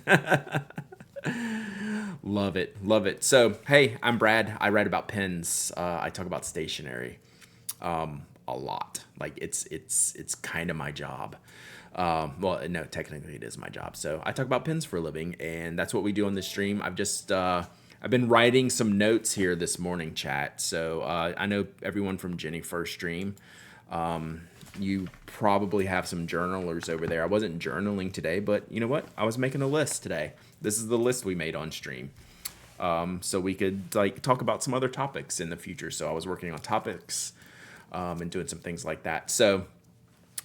Love it. So, hey, I'm Brad. I write about pens. I talk about stationery a lot. Like, it's kind of my job. Well, no, technically it is my job. So I talk about pens for a living, and that's what we do on this stream. I've been writing some notes here this morning, chat. So I know everyone from Jennifer's stream, you probably have some journalers over there. I wasn't journaling today, but you know what? I was making a list today. This is the list we made on stream. So we could like talk about some other topics in the future. So I was working on topics and doing some things like that. So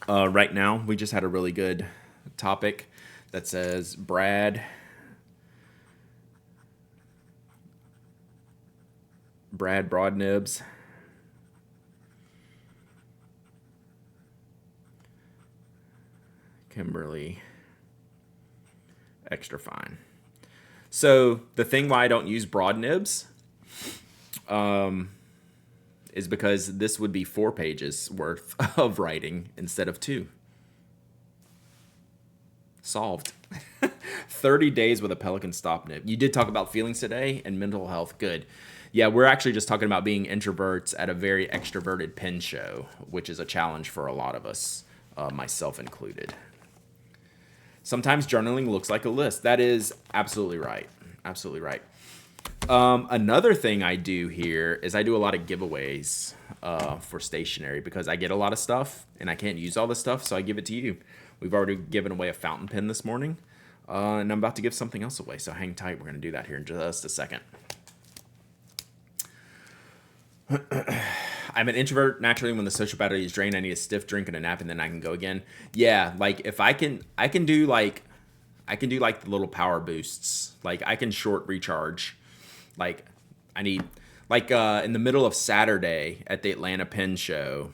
right now, we just had a really good topic that says Brad broad nibs. Kimberly extra fine. So the thing why I don't use broad nibs is because this would be 4 pages worth of writing instead of 2. Solved. 30 days with a Pelican stop nib. You did talk about feelings today and mental health. Good. Yeah, we're actually just talking about being introverts at a very extroverted pen show, which is a challenge for a lot of us, myself included. Sometimes journaling looks like a list. That is absolutely right. Absolutely right. Another thing I do here is I do a lot of giveaways for stationery because I get a lot of stuff and I can't use all the stuff, so I give it to you. We've already given away a fountain pen this morning, and I'm about to give something else away, so hang tight. We're going to do that here in just a second. I'm an introvert naturally. When the social battery is drained, I need a stiff drink and a nap, and then I can go again. Yeah, like if I can do like the little power boosts. Like I can short recharge. Like I need in the middle of Saturday at the Atlanta Pen Show,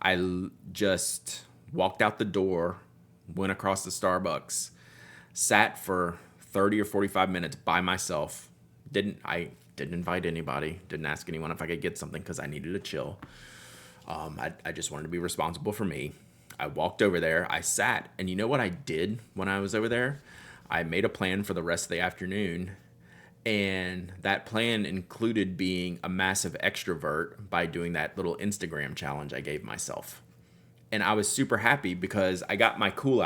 I just walked out the door, went across the Starbucks, sat for 30 or 45 minutes by myself. Didn't invite anybody. Didn't ask anyone if I could get something because I needed to chill. I just wanted to be responsible for me. I walked over there, I sat, and you know what I did when I was over there? I made a plan for the rest of the afternoon, and that plan included being a massive extrovert by doing that little Instagram challenge I gave myself. And I was super happy because I got my cool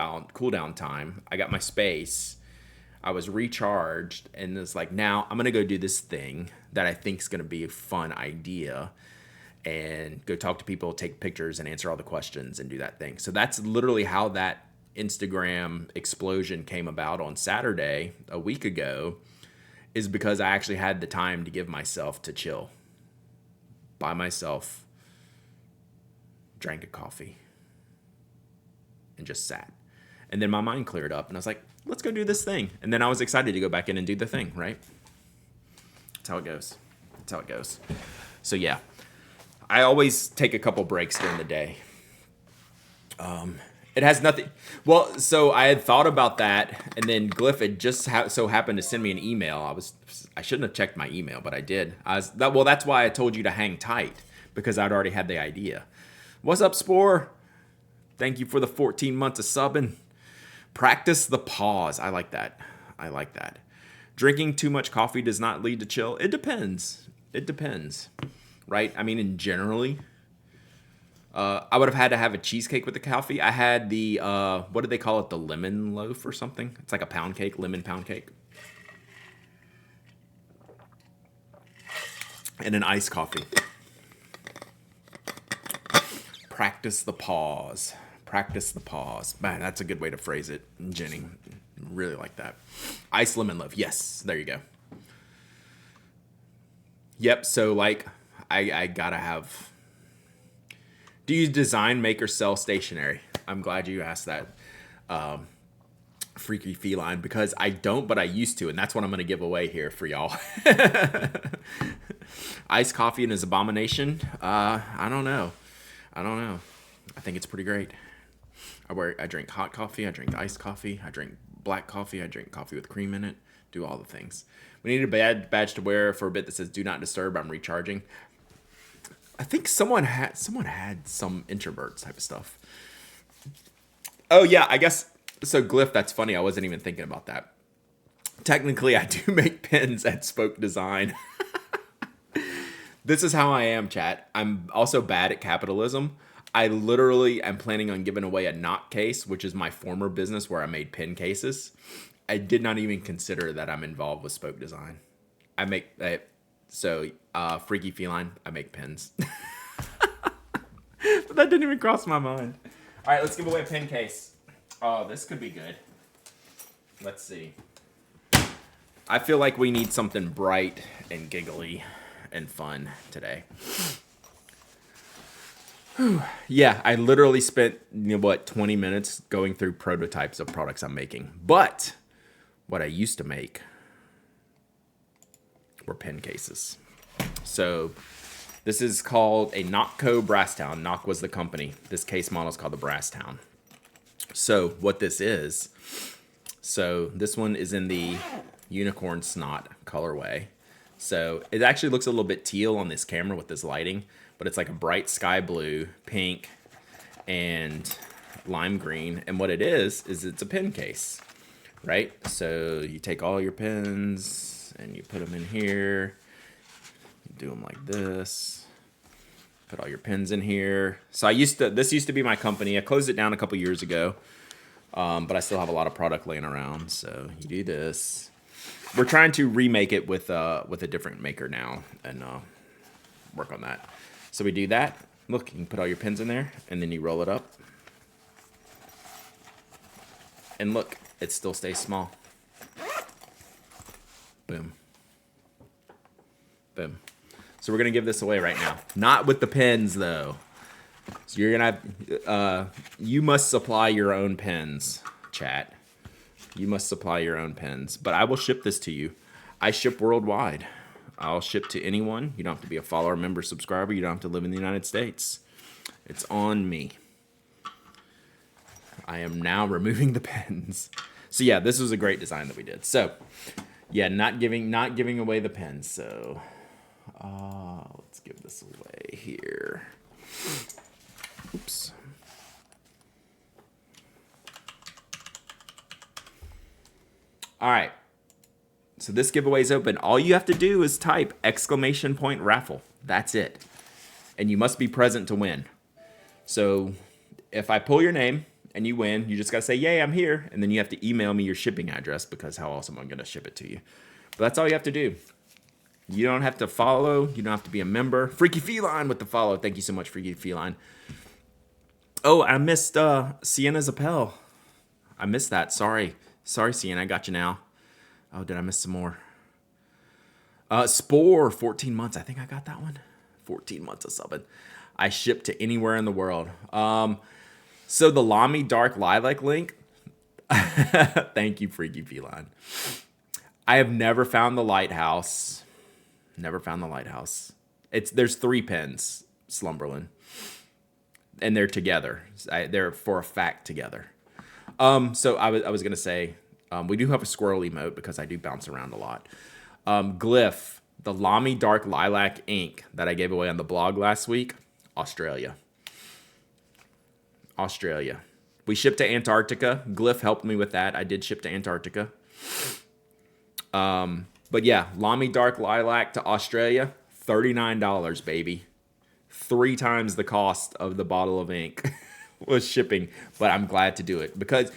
down time, I got my space, I was recharged, and it's like, now I'm gonna go do this thing that I think is gonna be a fun idea, and go talk to people, take pictures, and answer all the questions and do that thing. So that's literally how that Instagram explosion came about on Saturday a week ago, is because I actually had the time to give myself to chill by myself, drank a coffee, and just sat. And then my mind cleared up, and I was like, let's go do this thing. And then I was excited to go back in and do the thing, right? That's how it goes. That's how it goes. So yeah, I always take a couple breaks during the day. It has nothing. Well, so I had thought about that, and then Glyph had just so happened to send me an email. I shouldn't have checked my email, but I did. That's why I told you to hang tight, because I'd already had the idea. What's up, Spore? Thank you for the 14 months of subbing. Practice the pause. I like that. I like that. Drinking too much coffee does not lead to chill. It depends. It depends. Right? I mean, in generally, I would have had to have a cheesecake with the coffee. I had the, what do they call it? The lemon loaf or something? It's like a pound cake, lemon pound cake. And an iced coffee. Practice the pause. Practice the pause. Man, that's a good way to phrase it, Jenny. Really like that. Iced lemon loaf. Yes, there you go. Yep, so like, I gotta have... Do you design, make, or sell stationery? I'm glad you asked that, Freaky Feline, because I don't, but I used to, and that's what I'm gonna give away here for y'all. Iced coffee and his abomination? I don't know. I think it's pretty great. I drink hot coffee, I drink iced coffee, I drink black coffee, I drink coffee with cream in it, do all the things. We need a badge to wear for a bit that says "Do not disturb." I'm recharging. I think someone had some introverts type of stuff. Oh yeah, I guess so. Glyph, that's funny. I wasn't even thinking about that. Technically, I do make pins at Spoke Design. This is how I am, chat. I'm also bad at capitalism. I literally am planning on giving away a knot case, which is my former business where I made pin cases. I did not even consider that I'm involved with Spoke Design. I make Freaky Feline, I make pins. But that didn't even cross my mind. All right, let's give away a pin case. Oh, this could be good. Let's see. I feel like we need something bright and giggly and fun today. Yeah, I literally spent, 20 minutes going through prototypes of products I'm making. But what I used to make were pin cases. So this is called a Knockco Brasstown. Knock was the company. This case model is called the Brasstown. So what this is, this one is in the unicorn snot colorway. So it actually looks a little bit teal on this camera with this lighting, but it's like a bright sky blue, pink, and lime green. And what it is it's a pin case, right? So you take all your pins and you put them in here. You do them like this. Put all your pins in here. So this used to be my company. I closed it down a couple years ago, but I still have a lot of product laying around. So you do this. We're trying to remake it with a different maker now and work on that. So we do that. Look, you can put all your pins in there, and then you roll it up. And look, it still stays small. Boom. Boom. So we're going to give this away right now. Not with the pins, though. So you're going to you must supply your own pins, chat. You must supply your own pins. But I will ship this to you. I ship worldwide. I'll ship to anyone. You don't have to be a follower, member, subscriber. You don't have to live in the United States. It's on me. I am now removing the pins. So yeah, this was a great design that we did. So yeah, not giving away the pins. So let's give this away here. Oops. All right. So this giveaway is open. All you have to do is type !raffle. That's it. And you must be present to win. So if I pull your name and you win, you just got to say, yay, I'm here. And then you have to email me your shipping address, because how else am I going to ship it to you? But that's all you have to do. You don't have to follow. You don't have to be a member. Freaky Feline with the follow. Thank you so much, Freaky Feline. Oh, I missed Sienna's Appel. I missed that. Sorry. Sorry, Sienna. I got you now. Oh, did I miss some more? Spore, 14 months. I think I got that one. 14 months of subbing. I ship to anywhere in the world. So the Lamy Dark Lilac link. Thank you, Freaky Feline. I have never found the lighthouse. Never found the lighthouse. There's 3 pins, Slumberland. And they're together. They're for a fact together. So I was gonna say, we do have a squirrel emote because I do bounce around a lot. Glyph, the Lamy Dark Lilac ink that I gave away on the blog last week, Australia. Australia. We shipped to Antarctica. Glyph helped me with that. I did ship to Antarctica. But yeah, Lamy Dark Lilac to Australia, $39, baby. 3 times the cost of the bottle of ink was shipping, but I'm glad to do it because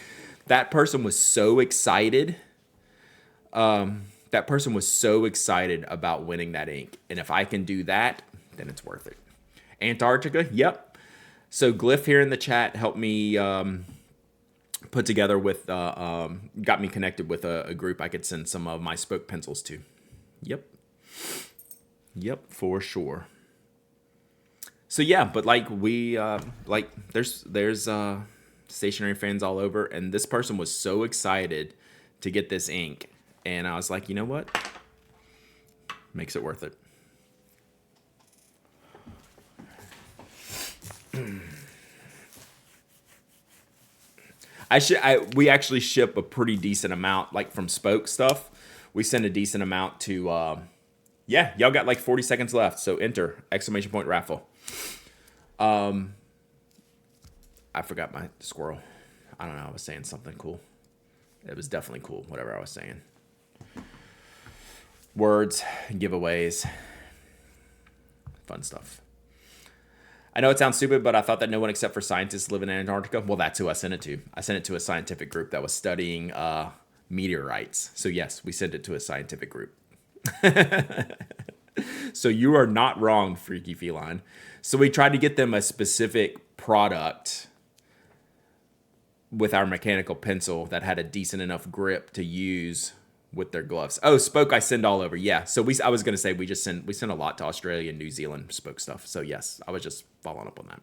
that person was so excited. That person was so excited about winning that ink. And if I can do that, then it's worth it. Antarctica, yep. So Glyph here in the chat helped me put together with, got me connected with a group I could send some of my spoke pencils to. Yep. Yep, for sure. So yeah, but like there's stationery fans all over, and this person was so excited to get this ink, and I was like, you know what? Makes it worth it. We actually ship a pretty decent amount, like from Spoke stuff. We send a decent amount to, yeah, y'all got like 40 seconds left. So enter !raffle. I forgot my squirrel. I don't know. I was saying something cool. It was definitely cool, whatever I was saying. Words, giveaways, fun stuff. I know it sounds stupid, but I thought that no one except for scientists live in Antarctica. Well, that's who I sent it to. I sent it to a scientific group that was studying meteorites. So yes, we sent it to a scientific group. So you are not wrong, Freaky Feline. So we tried to get them a specific product with our mechanical pencil that had a decent enough grip to use with their gloves. Oh, Spoke I send all over. Yeah. So I was going to say we send a lot to Australia and New Zealand Spoke stuff. So yes, I was just following up on that.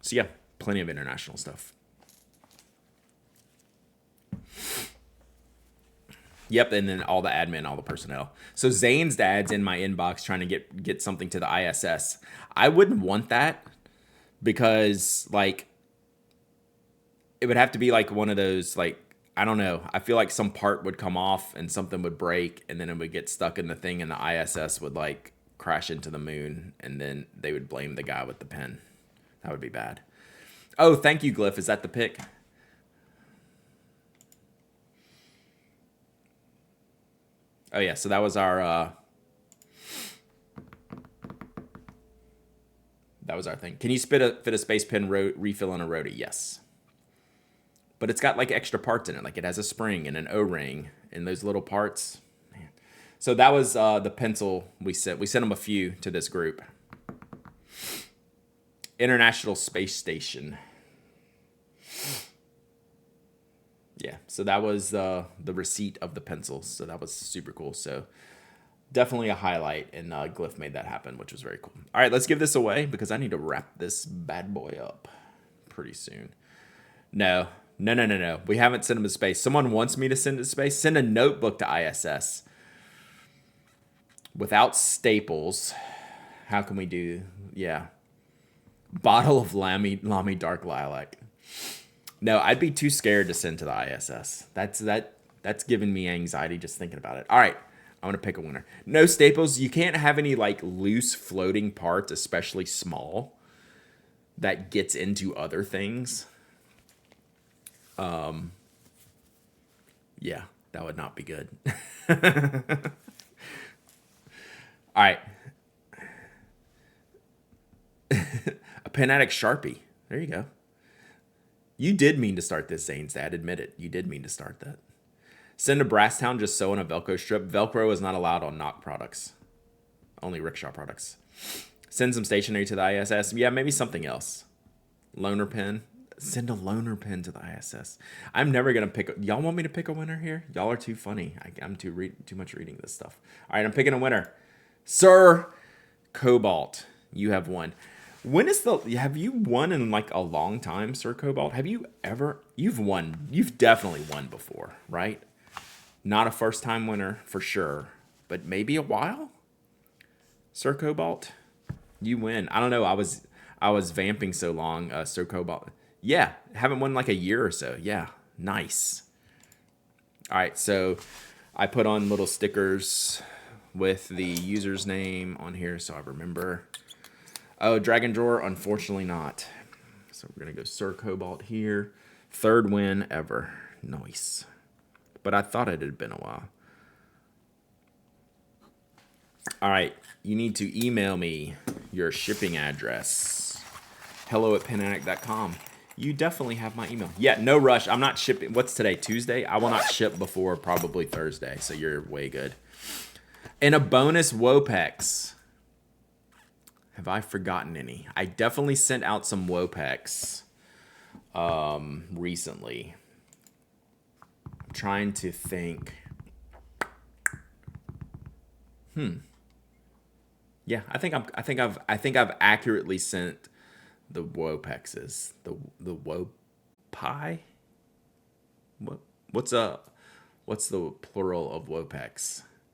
So yeah, plenty of international stuff. Yep, and then all the admin, all the personnel. So Zane's dad's in my inbox trying to get something to the ISS. I wouldn't want that because, like, it would have to be like one of those, like, I don't know. I feel like some part would come off and something would break, and then it would get stuck in the thing, and the ISS would, like, crash into the moon, and then they would blame the guy with the pen. That would be bad. Oh, thank you, Glyph. Is that the pick? Oh, yeah, so that was our thing. Can you fit a space pen refill on a roadie? Yes. But it's got like extra parts in it. Like it has a spring and an O-ring and those little parts. Man. So that was the pencil we sent. We sent them a few to this group. International Space Station. Yeah, so that was the receipt of the pencils. So that was super cool. So definitely a highlight, and Glyph made that happen, which was very cool. All right, let's give this away because I need to wrap this bad boy up pretty soon. No. We haven't sent them to space. Someone wants me to send it to space. Send a notebook to ISS. Without staples, how can we do? Yeah. Bottle of Lamy Dark Lilac. No, I'd be too scared to send to the ISS. That's giving me anxiety just thinking about it. All right, I'm gonna pick a winner. No staples. You can't have any like loose floating parts, especially small, that gets into other things. Yeah. That would not be good. All right. A pen addict Sharpie. There you go. You did mean to start this, Zane's dad. Admit it. You did mean to start that. Send to Brasstown, just sew in a Velcro strip. Velcro is not allowed on knock products. Only rickshaw products. Send some stationery to the ISS. Yeah, maybe something else. Loaner pen. Send a loaner pen to the ISS. I'm never going to pick. Y'all want me to pick a winner here? Y'all are too funny. I'm too much reading this stuff. All right, I'm picking a winner. Sir Cobalt, you have won. Have you won in like a long time, Sir Cobalt? Have you ever? You've won. You've definitely won before, right? Not a first time winner for sure, but maybe a while. Sir Cobalt, you win. I don't know. I was vamping so long, Sir Cobalt. Yeah, haven't won like a year or so. Yeah, nice. All right, so I put on little stickers with the user's name on here so I remember. Oh, Dragon Drawer, unfortunately not. So we're going to go Sir Cobalt here. Third win ever. Nice. But I thought it had been a while. All right, you need to email me your shipping address. hello@penaddict.com. You definitely have my email. Yeah, no rush. I'm not shipping. What's today? Tuesday? I will not ship before probably Thursday, so you're way good. And a bonus Wopex. Have I forgotten any? I definitely sent out some Wopex recently. I'm trying to think. Yeah, I think I've accurately sent the Wopexes. The Wopai? What's the plural of Wopex?